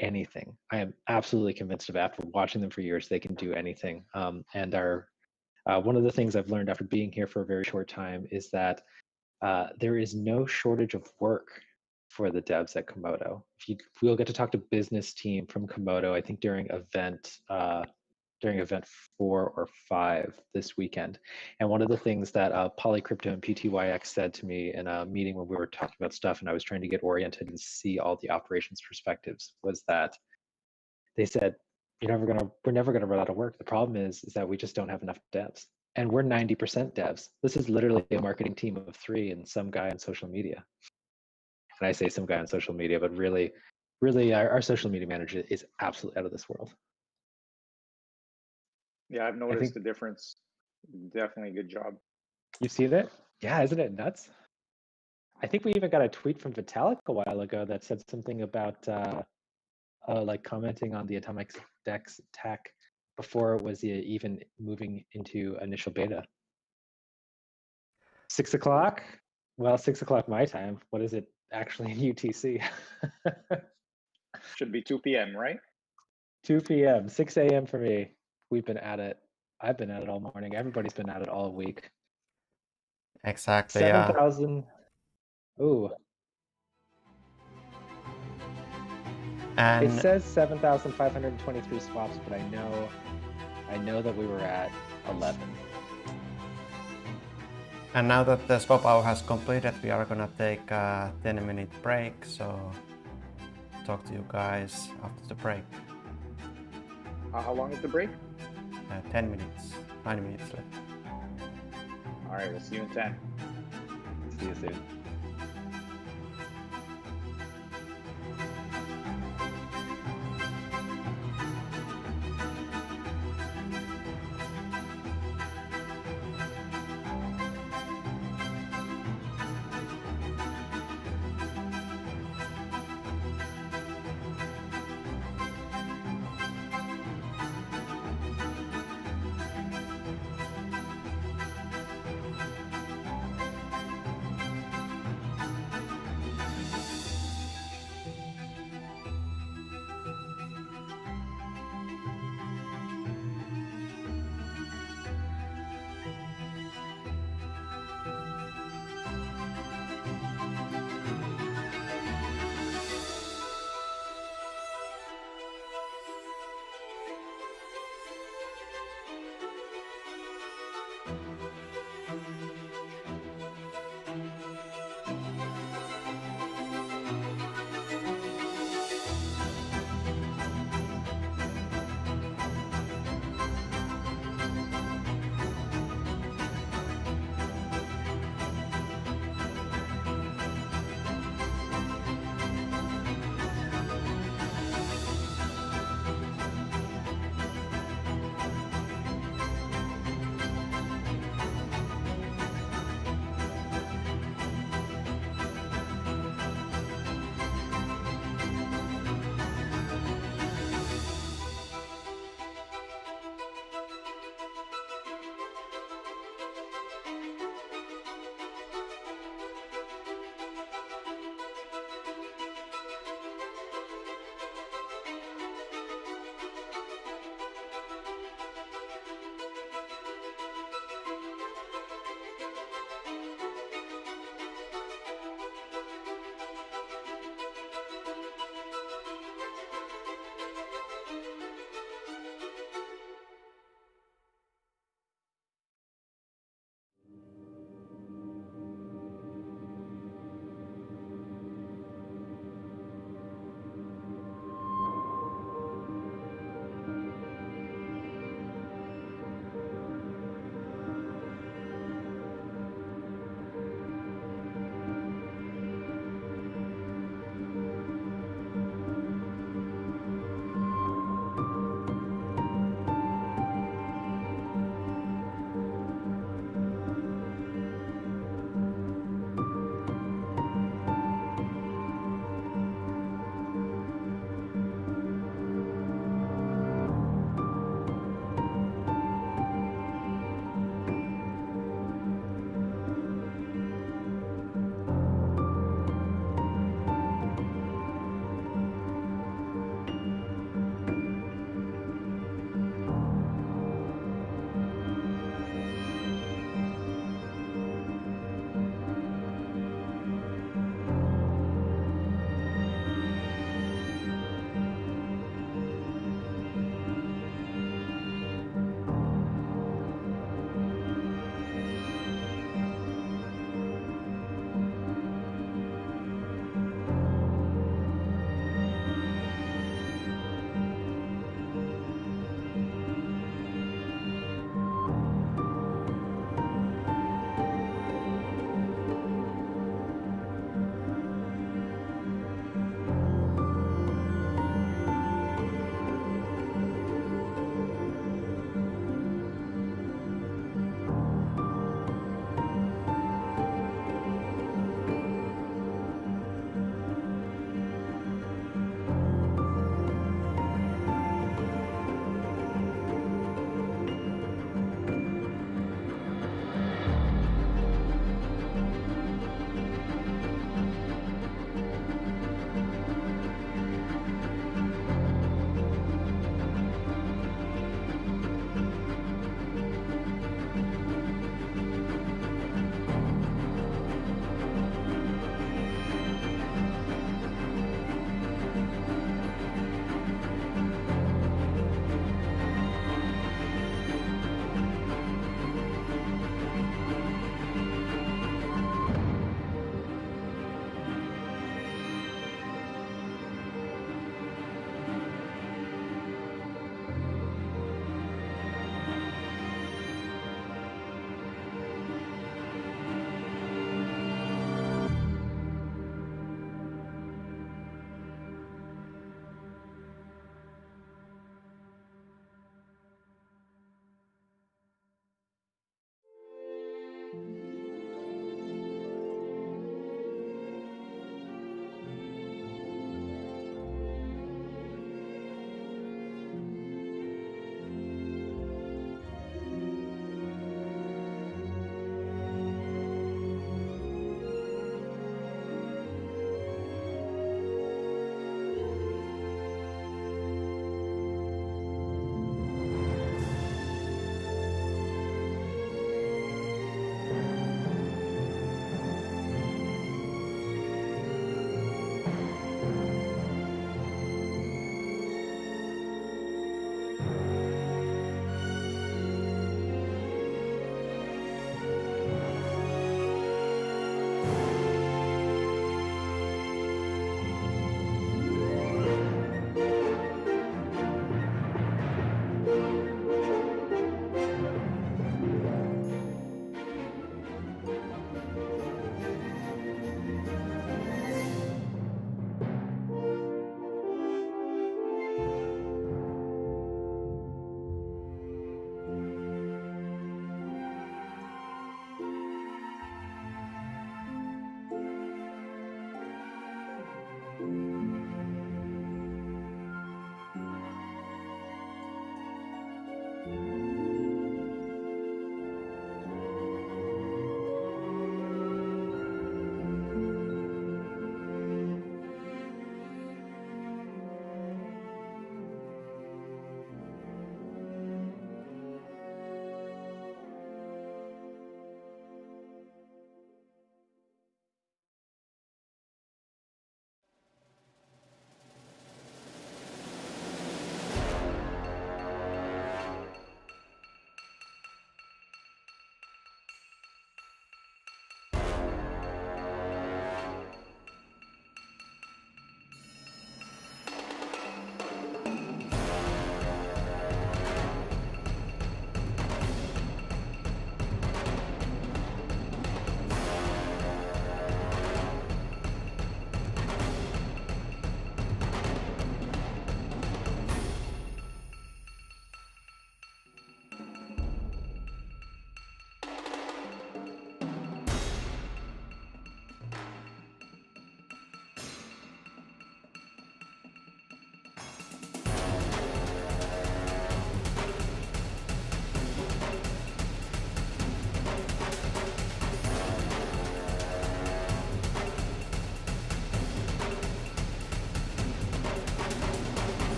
anything. I am absolutely convinced of, after watching them for years, they can do anything. And one of the things I've learned after being here for a very short time is that there is no shortage of work for the devs at Komodo. We'll get to talk to business team from Komodo, I think during event 4 or 5 this weekend. And one of the things that Polycrypto and PTYX said to me in a meeting when we were talking about stuff and I was trying to get oriented and see all the operations perspectives was that they said, we're never gonna run out of work. The problem is that we just don't have enough devs. And we're 90% devs. This is literally a marketing team of 3 and some guy on social media. And I say some guy on social media, but really really, our social media manager is absolutely out of this world. Yeah, I've noticed think- the difference. Definitely good job. You've seen it? Yeah, isn't it nuts? I think we even got a tweet from Vitalik a while ago that said something about like commenting on the Atomic Dex tech before it was even moving into initial beta. 6 o'clock? Well, 6 o'clock my time. What is it actually in UTC? Should be 2 p.m., right? 2 p.m., 6 a.m. for me. We've been at it. I've been at it all morning. Everybody's been at it all week. Exactly. Yeah. 7,000. Ooh, And it says 7,523 swaps, but I know that we were at 11. And now that the swap hour has completed, we are gonna take a 10-minute break. So talk to you guys after the break. How long is the break? 10 minutes, 9 minutes left. All right, we'll see you in 10. See you soon.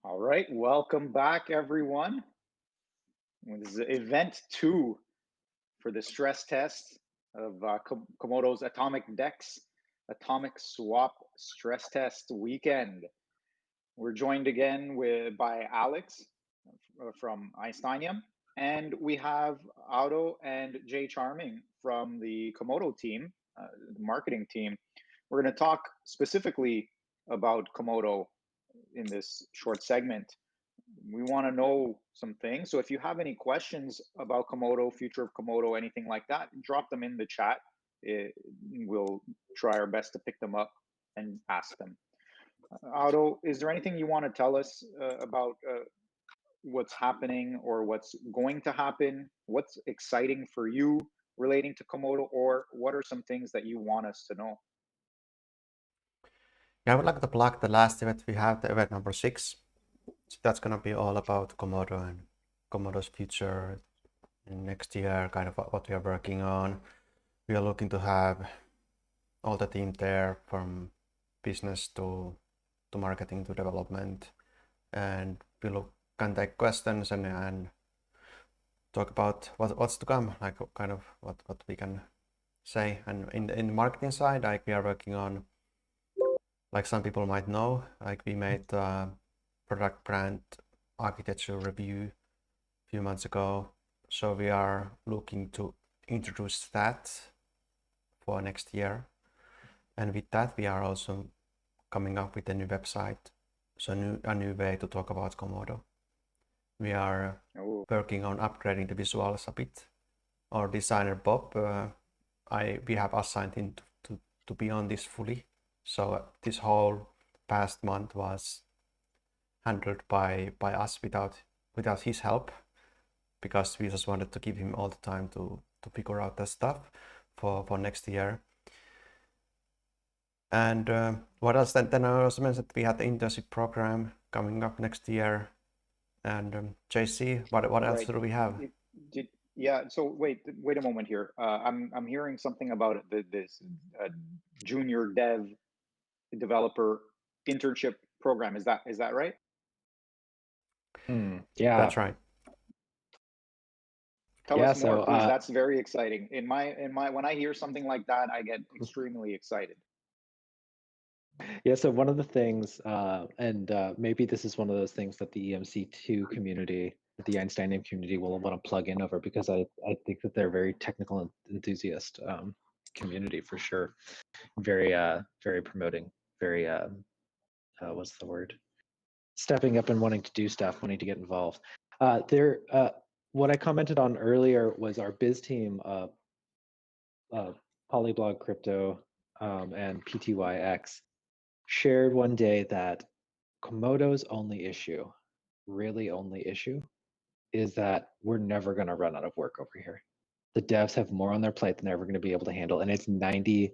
All right, welcome back, everyone. This is event 2 for the stress test of Komodo's Atomic Dex Atomic Swap Stress Test Weekend. We're joined again by Alex from Einsteinium, and we have Audo and Jay Charming from the Komodo team, the marketing team. We're going to talk specifically about Komodo in this short segment. We want to know some things. So if you have any questions about Komodo, future of Komodo, anything like that, drop them in the chat. We'll try our best to pick them up and ask them. Audo, is there anything you want to tell us about what's happening or what's going to happen? What's exciting for you relating to Komodo, or what are some things that you want us to know? Yeah, I would like to plug the last event we have, the event number 6. So that's gonna be all about Komodo and Komodo's future in next year, kind of what we are working on. We are looking to have all the team there, from business to marketing to development, and we can take questions and talk about what's to come, like kind of what we can say. And in the marketing side, like we are working on, like some people might know, like we made product brand architecture review a few months ago. So we are looking to introduce that for next year. And with that, we are also coming up with a new website. So a new way to talk about Komodo. We are working on upgrading the visuals a bit. Our designer Bob, we have assigned him to be on this fully. So this whole past month was handled by us without his help, because we just wanted to give him all the time to figure out the stuff for next year. And what else? Then I also mentioned we had the internship program coming up next year. And JC, what else do we have? Yeah. So wait a moment here. I'm hearing something about this junior developer internship program. Is that right? Yeah, That's right. Tell us more, so, please. That's very exciting. In my when I hear something like that, I get extremely excited. Yeah, so one of the things, and maybe this is one of those things that the EMC2 community, the Einsteinium community, will want to plug in over, because I think that they're very technical and enthusiast community for sure. Very very promoting, very what's the word? Stepping up and wanting to do stuff, wanting to get involved. What I commented on earlier was our biz team, Polyblog Crypto and PTYX, shared one day that Komodo's only issue, really only issue, is that we're never going to run out of work over here. The devs have more on their plate than they're ever going to be able to handle, and it's 90%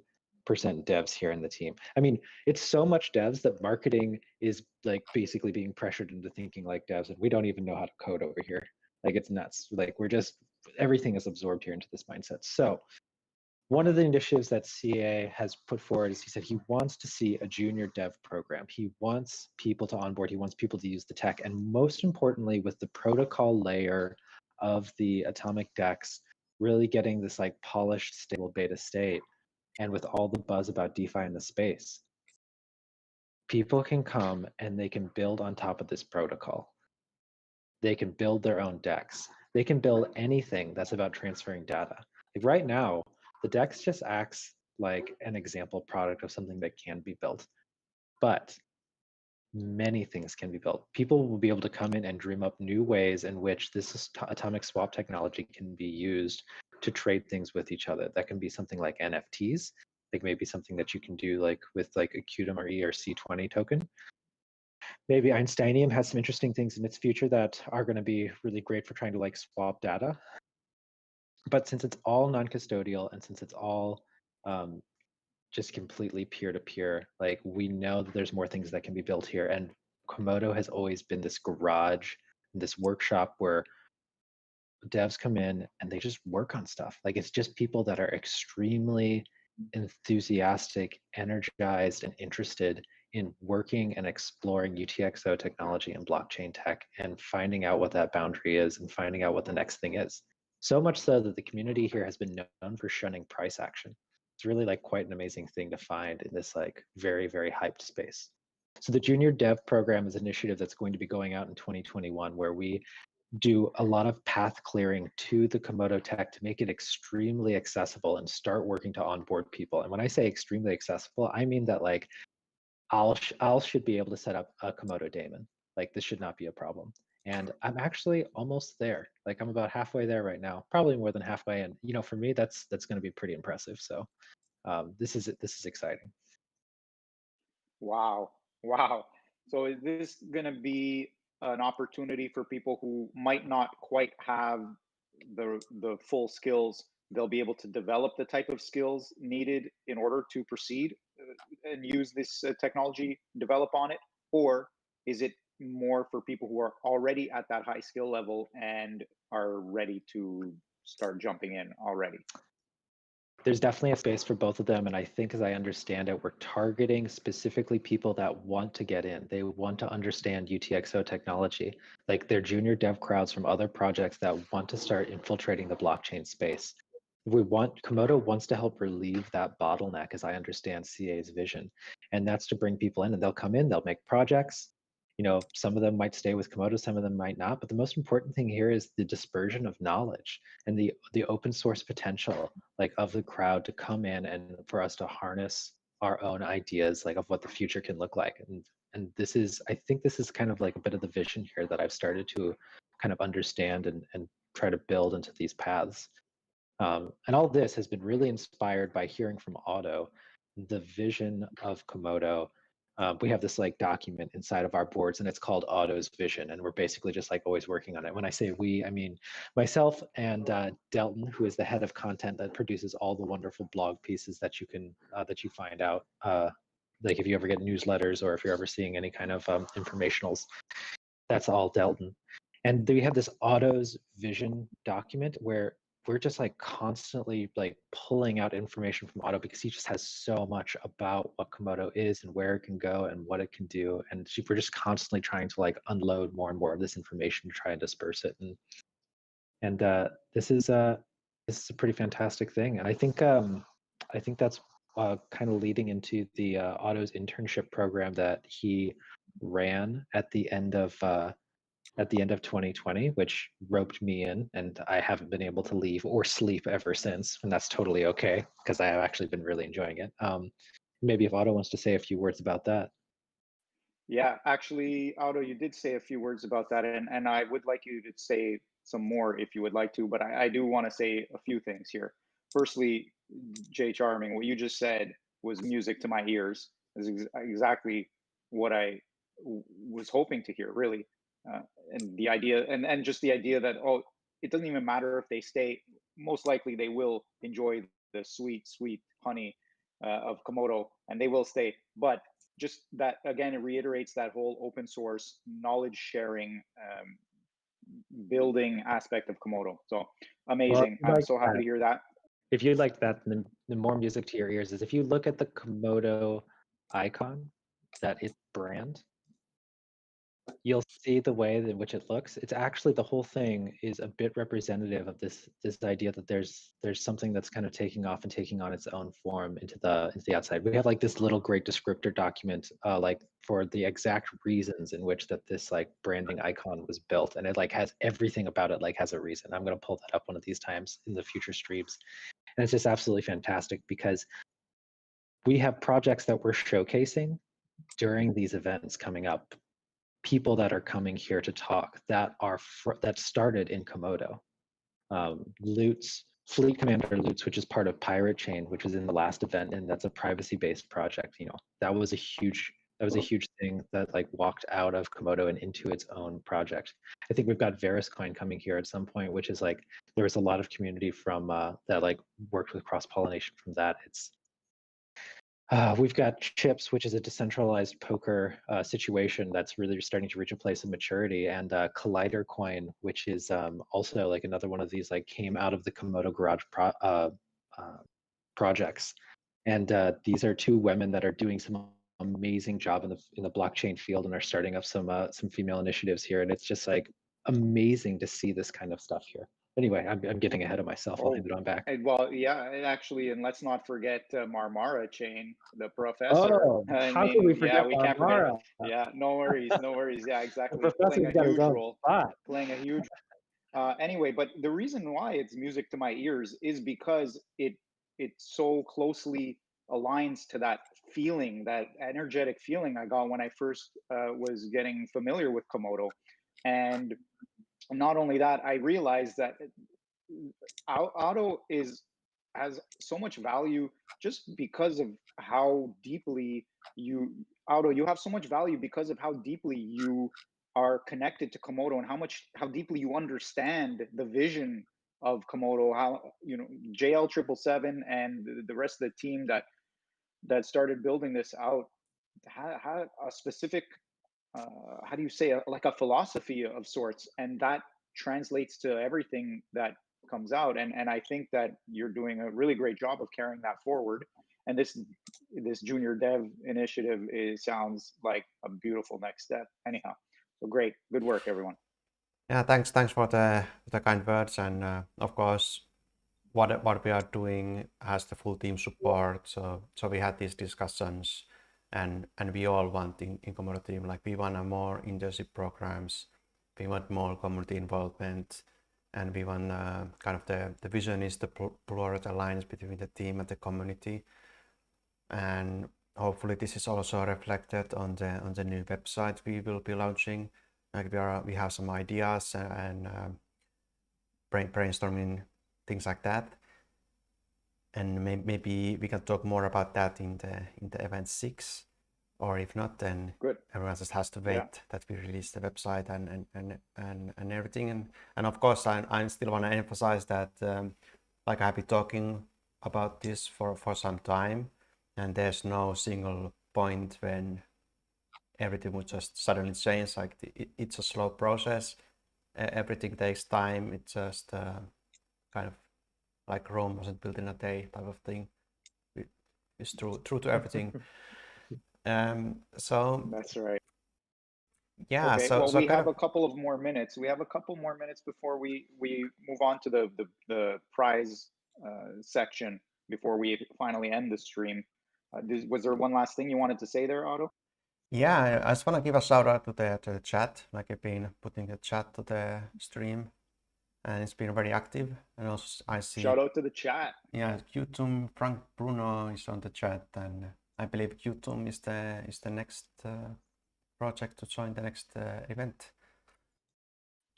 devs here in the team. I mean, it's so much devs that marketing is like basically being pressured into thinking like devs, and we don't even know how to code over here. Like, it's nuts. Like, everything is absorbed here into this mindset. So one of the initiatives that CA has put forward is, he said he wants to see a junior dev program. He wants people to onboard. He wants people to use the tech. And most importantly, with the protocol layer of the Atomic Dex really getting this like polished, stable beta state, and with all the buzz about DeFi in the space, people can come and they can build on top of this protocol. They can build their own DEX. They can build anything that's about transferring data. Like right now, the DEX just acts like an example product of something that can be built, but many things can be built. People will be able to come in and dream up new ways in which this atomic swap technology can be used to trade things with each other. That can be something like NFTs, like maybe something that you can do like with like a QDOM or ERC20 token. Maybe Einsteinium has some interesting things in its future that are going to be really great for trying to like swap data. But since it's all non-custodial, and since it's all just completely peer-to-peer, like we know that there's more things that can be built here. And Komodo has always been this garage, this workshop where devs come in and they just work on stuff. Like, it's just people that are extremely enthusiastic, energized, and interested in working and exploring UTXO technology and blockchain tech and finding out what that boundary is and finding out what the next thing is. So much so that the community here has been known for shunning price action. It's really like quite an amazing thing to find in this like very, very hyped space. So the Junior Dev Program is an initiative that's going to be going out in 2021, where we do a lot of path clearing to the Komodo tech to make it extremely accessible and start working to onboard people. And when I say extremely accessible, I mean that like Al should be able to set up a Komodo daemon. Like this should not be a problem. And I'm actually almost there. Like I'm about halfway there right now, probably more than halfway. And you know, for me, that's going to be pretty impressive. So this is exciting. Wow. Wow. So is this going to be an opportunity for people who might not quite have the full skills? They'll be able to develop the type of skills needed in order to proceed and use this technology, develop on it? Or is it more for people who are already at that high skill level and are ready to start jumping in already? There's definitely a space for both of them. And I think, as I understand it, we're targeting specifically people that want to get in. They want to understand UTXO technology. Like they're junior dev crowds from other projects that want to start infiltrating the blockchain space. Komodo wants to help relieve that bottleneck, as I understand CA's vision. And that's to bring people in, and they'll come in, they'll make projects. You know, some of them might stay with Komodo, some of them might not. But the most important thing here is the dispersion of knowledge and the open source potential, like of the crowd to come in and for us to harness our own ideas, like of what the future can look like. And this is, I think this is kind of like a bit of the vision here that I've started to kind of understand and try to build into these paths. And all this has been really inspired by hearing from Audo the vision of Komodo. We have this like document inside of our boards, and it's called Auto's Vision, and we're basically just like always working on it. When I say we, I mean myself and Delton, who is the head of content that produces all the wonderful blog pieces that you can that you find out. Like if you ever get newsletters or if you're ever seeing any kind of informationals, that's all Delton. And we have this Auto's Vision document where we're just like constantly like pulling out information from Audo, because he just has so much about what Komodo is and where it can go and what it can do. And we're just constantly trying to like unload more and more of this information to try and disperse it. And this is a pretty fantastic thing. And I think that's kind of leading into the Auto's internship program that he ran at the end of 2020, which roped me in, and I haven't been able to leave or sleep ever since, and that's totally okay because I have actually been really enjoying it. Maybe if Audo wants to say a few words about that. Yeah, actually, Audo, you did say a few words about that, and I would like you to say some more if you would like to, but I do want to say a few things here. Firstly, Jay Charming, what you just said was music to my ears. Is exactly what I was hoping to hear, really. And the idea, and just the idea that, oh, it doesn't even matter if they stay. Most likely, they will enjoy the sweet, sweet honey of Komodo, and they will stay. But just that, again, it reiterates that whole open source knowledge sharing, building aspect of Komodo. So amazing! Well, I'm so happy to hear that. If you like that, the more music to your ears is if you look at the Komodo icon, that its brand, you'll see the way in which it looks. It's actually, the whole thing is a bit representative of this idea that there's something that's kind of taking off and taking on its own form into the outside. We have like this little great descriptor document, like for the exact reasons in which that this like branding icon was built, and it like has everything about it like has a reason. I'm going to pull that up one of these times in the future streams, and it's just absolutely fantastic because we have projects that we're showcasing during these events coming up, people that are coming here to talk that are that started in Komodo. Lutz, Fleet Commander Lutz, which is part of Pirate Chain, which was in the last event, and that's a privacy-based project. You know, that was a huge thing that like walked out of Komodo and into its own project. I think we've got Veriscoin coming here at some point, which is like there was a lot of community from that like worked with cross-pollination from that. It's we've got Chips, which is a decentralized poker situation that's really starting to reach a place of maturity, and Collider Coin, which is also like another one of these like came out of the Komodo Garage projects. And these are two women that are doing some amazing job in the blockchain field and are starting up some female initiatives here. And it's just like amazing to see this kind of stuff here. Anyway, I'm getting ahead of myself. I'll hand it on back. Well, yeah, and actually, and let's not forget Marmara Chain, the professor. Oh, I how can we mean, yeah, forget we can't forget. Marmara? Yeah, no worries, no worries. Yeah, The exactly. professor's Playing a got his huge own role. spot. Playing a huge. Anyway, but the reason why it's music to my ears is because it so closely aligns to that feeling, that energetic feeling I got when I first was getting familiar with Komodo, and not only that, I realized that Auto has so much value just because of how deeply you Auto you have so much value because of how deeply you are connected to Komodo and how deeply you understand the vision of Komodo, how JL 777 and the rest of the team that started building this out had a specific how do you say like a philosophy of sorts, and that translates to everything that comes out. And I think that you're doing a really great job of carrying that forward, and this junior dev initiative sounds like a beautiful next step. Anyhow, so great, good work, everyone. Yeah, thanks for the kind words, and of course what we are doing has the full team support. So we had these discussions, and we all want in Komodo team, like we want more internship programs, we want more community involvement, and we want kind of the vision is the broader alliance between the team and the community, and hopefully this is also reflected on the new website we will be launching. Like we have some ideas and brainstorming things like that, and maybe we can talk more about that in the event 6, or if not, then Good. Everyone just has to wait that we release the website and everything. And of course, I still want to emphasize that like I've been talking about this for some time, and there's no single point when everything would just suddenly change. Like it's a slow process. Everything takes time. It's just kind of like Rome wasn't built in a day type of thing. It's true to everything. So That's right. yeah. Okay. So Well, we have kind a couple of more minutes. We have a couple more minutes before we move on to the prize section before we finally end the stream. Was there one last thing you wanted to say there, Otto? yeah, I just want to give a shout out to the chat. Like I've been putting the chat to the stream, and it's been very active. And also I see Shout out to the chat. Yeah, Qtum Frank Bruno is on the chat, and I believe Qtum is the next project to join the next event.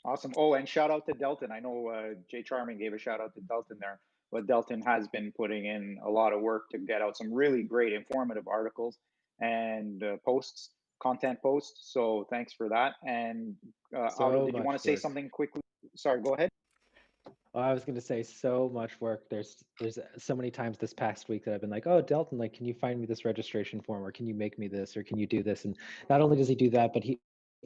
Awesome. Oh, and shout out to Delton. I know Jay Charming gave a shout out to Delton there, but Delton has been putting in a lot of work to get out some really great informative articles and content posts. So thanks for that. And Otto, did you want to say something quickly? Sorry, go ahead. Oh, I was going to say so much work. There's so many times this past week that I've been like, oh, Delton, like, can you find me this registration form, or can you make me this, or can you do this? And not only does he do that, but he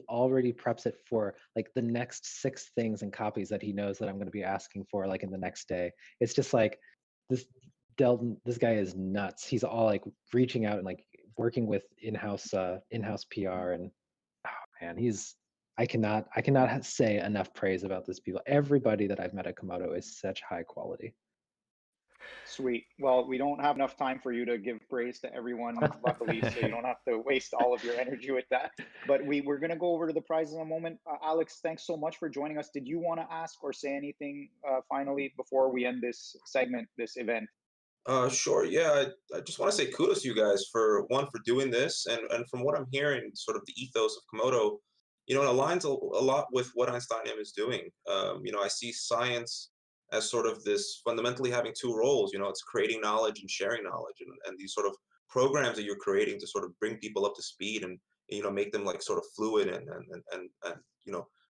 already preps it for like the next 6 things and copies that he knows that I'm going to be asking for like in the next day. It's just like this Delton, this guy is nuts. He's all like reaching out and like working with in-house PR, and oh man, I cannot say enough praise about this people. Everybody that I've met at Komodo is such high quality. Sweet. Well, we don't have enough time for you to give praise to everyone, luckily, so you don't have to waste all of your energy with that. But we're going to go over to the prizes in a moment. Alex, thanks so much for joining us. Did you want to ask or say anything finally before we end this segment, this event? Sure. Yeah, I just want to say kudos to you guys for doing this, and from what I'm hearing, sort of the ethos of Komodo, it aligns a lot with what Einsteinium is doing. I see science as sort of this fundamentally having 2 roles. It's creating knowledge and sharing knowledge, and these sort of programs that you're creating to sort of bring people up to speed and make them like sort of fluid and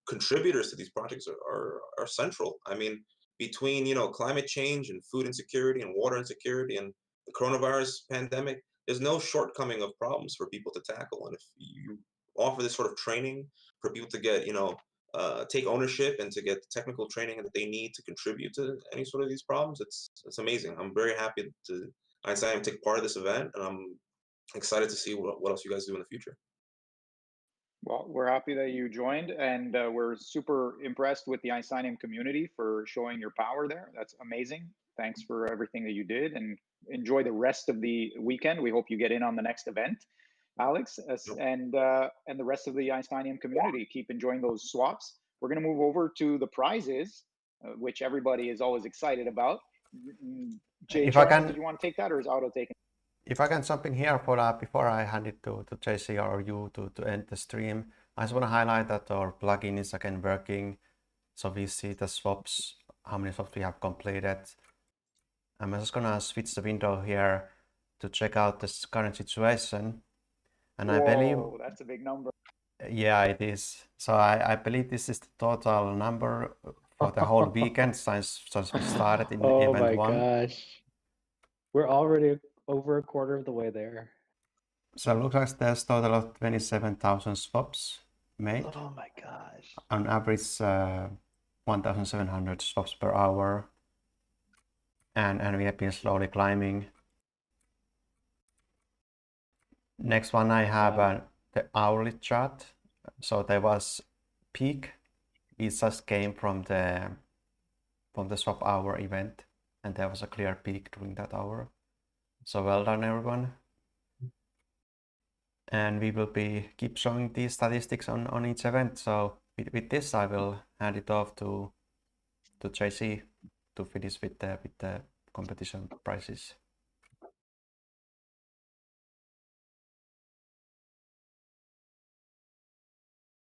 contributors to these projects are central. I mean, between climate change and food insecurity and water insecurity and the coronavirus pandemic, there's no shortcoming of problems for people to tackle. And if you offer this sort of training for people to get take ownership and to get the technical training that they need to contribute to any sort of these problems, it's amazing. I'm very happy to Einstein take part of this event, and I'm excited to see what else you guys do in the future. Well, we're happy that you joined, and we're super impressed with the Einsteinium community for showing your power there. That's amazing. Thanks for everything that you did, and enjoy the rest of the weekend. We hope you get in on the next event, Alex, and the rest of the Einsteinium community. Keep enjoying those swaps. We're going to move over to the prizes, which everybody is always excited about. If I Charles, can- did you want to take that, or is Audo taking? If I can jump in here for before I hand it to JC or you to end the stream, I just want to highlight that our plugin is again working. So we see the swaps, how many swaps we have completed. I'm just gonna switch the window here to check out this current situation. And Whoa, I believe, that's a big number. yeah, it is. So I believe this is the total number for the whole weekend since we started in Oh event my 1. gosh. We're already over a quarter of the way there. So it looks like there's a total of 27,000 swaps made. Oh my gosh. On average 1,700 swaps per hour, and we have been slowly climbing. Next one I have the hourly chart. So there was peak. It just came from the swap hour event, and there was a clear peak during that hour. So well done, everyone. And we will keep showing these statistics on each event. So with this, I will hand it off to JC to finish with the competition prizes.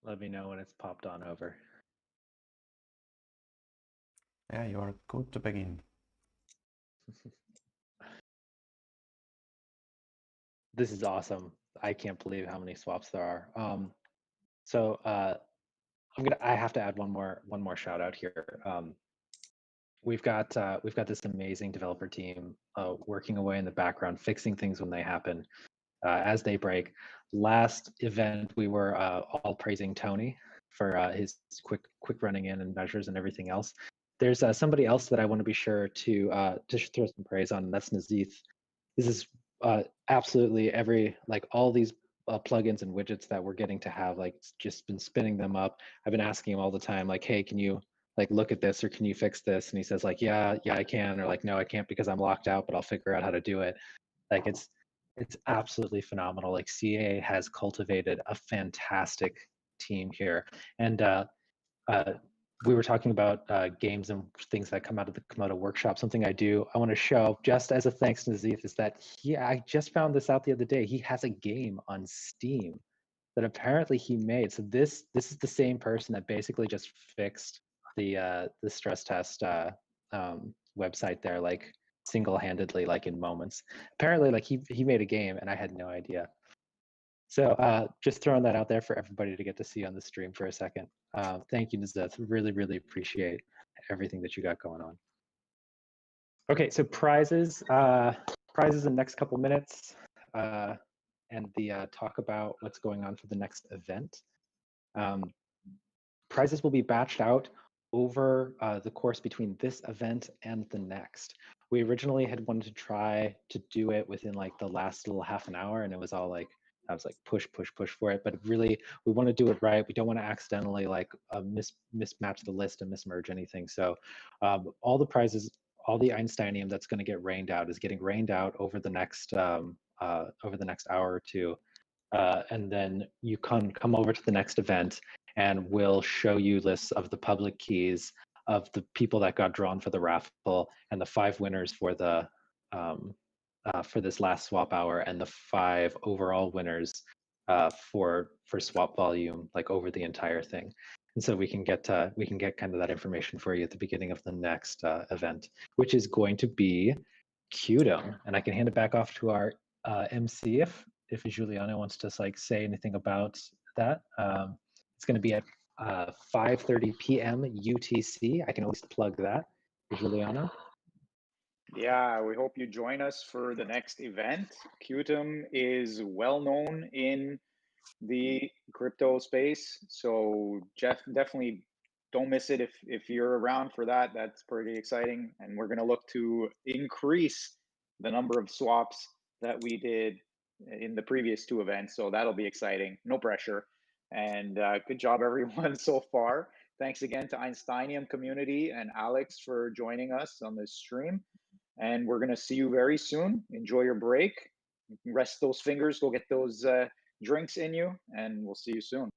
Let me know when it's popped on over. Yeah, you are good to begin. This is awesome. I can't believe how many swaps there are. I have to add one more shout out here. We've got this amazing developer team working away in the background, fixing things when they happen, as they break. Last event, we were all praising Tony for his quick running in and measures and everything else. There's somebody else that I want to be sure to throw some praise on. And that's Nazith. This is absolutely all these plugins and widgets that we're getting to have, like, just been spinning them up. I've been asking him all the time, like, hey, can you look at this, or can you fix this? And he says like, yeah, I can, or like, no, I can't because I'm locked out, but I'll figure out how to do it. Like, it's absolutely phenomenal. Like, CA has cultivated a fantastic team here. And we were talking about games and things that come out of the Komodo workshop. Something I want to show, just as a thanks to Nazith, is that I just found this out the other day. He has a game on Steam that apparently he made. So this is the same person that basically just fixed the stress test website there, like, single-handedly, like, in moments. Apparently, like, he made a game and I had no idea. So just throwing that out there for everybody to get to see on the stream for a second. Thank you, Nazith. Really, really appreciate everything that you got going on. Okay, so prizes in the next couple minutes, and the talk about what's going on for the next event. Prizes will be batched out over the course between this event and the next. We originally had wanted to try to do it within like the last little half an hour, and it was all like, I was like, push for it. But really, we want to do it right. We don't want to accidentally like mismatch the list and mismerge anything. So all the prizes, all the Einsteinium that's going to get rained out is getting rained out over the next hour or two. And then you can come over to the next event and we'll show you lists of the public keys of the people that got drawn for the raffle and the 5 winners for the for this last swap hour, and the 5 overall winners for swap volume, like, over the entire thing. And so we can get kind of that information for you at the beginning of the next event, which is going to be Qdom. And I can hand it back off to our MC if Juliana wants to like say anything about that. It's going to be at 5:30 p.m. UTC. I can always plug that. Juliana. Yeah, we hope you join us for the next event. Qdom is well known in the crypto space, so definitely don't miss it if you're around for that. That's pretty exciting, and we're going to look to increase the number of swaps that we did in the previous two events, so that'll be exciting. No pressure. And good job, everyone, so far. Thanks again to Einsteinium community and Alex for joining us on this stream. And we're going to see you very soon. Enjoy your break. Rest those fingers. Go get those drinks in you, and we'll see you soon.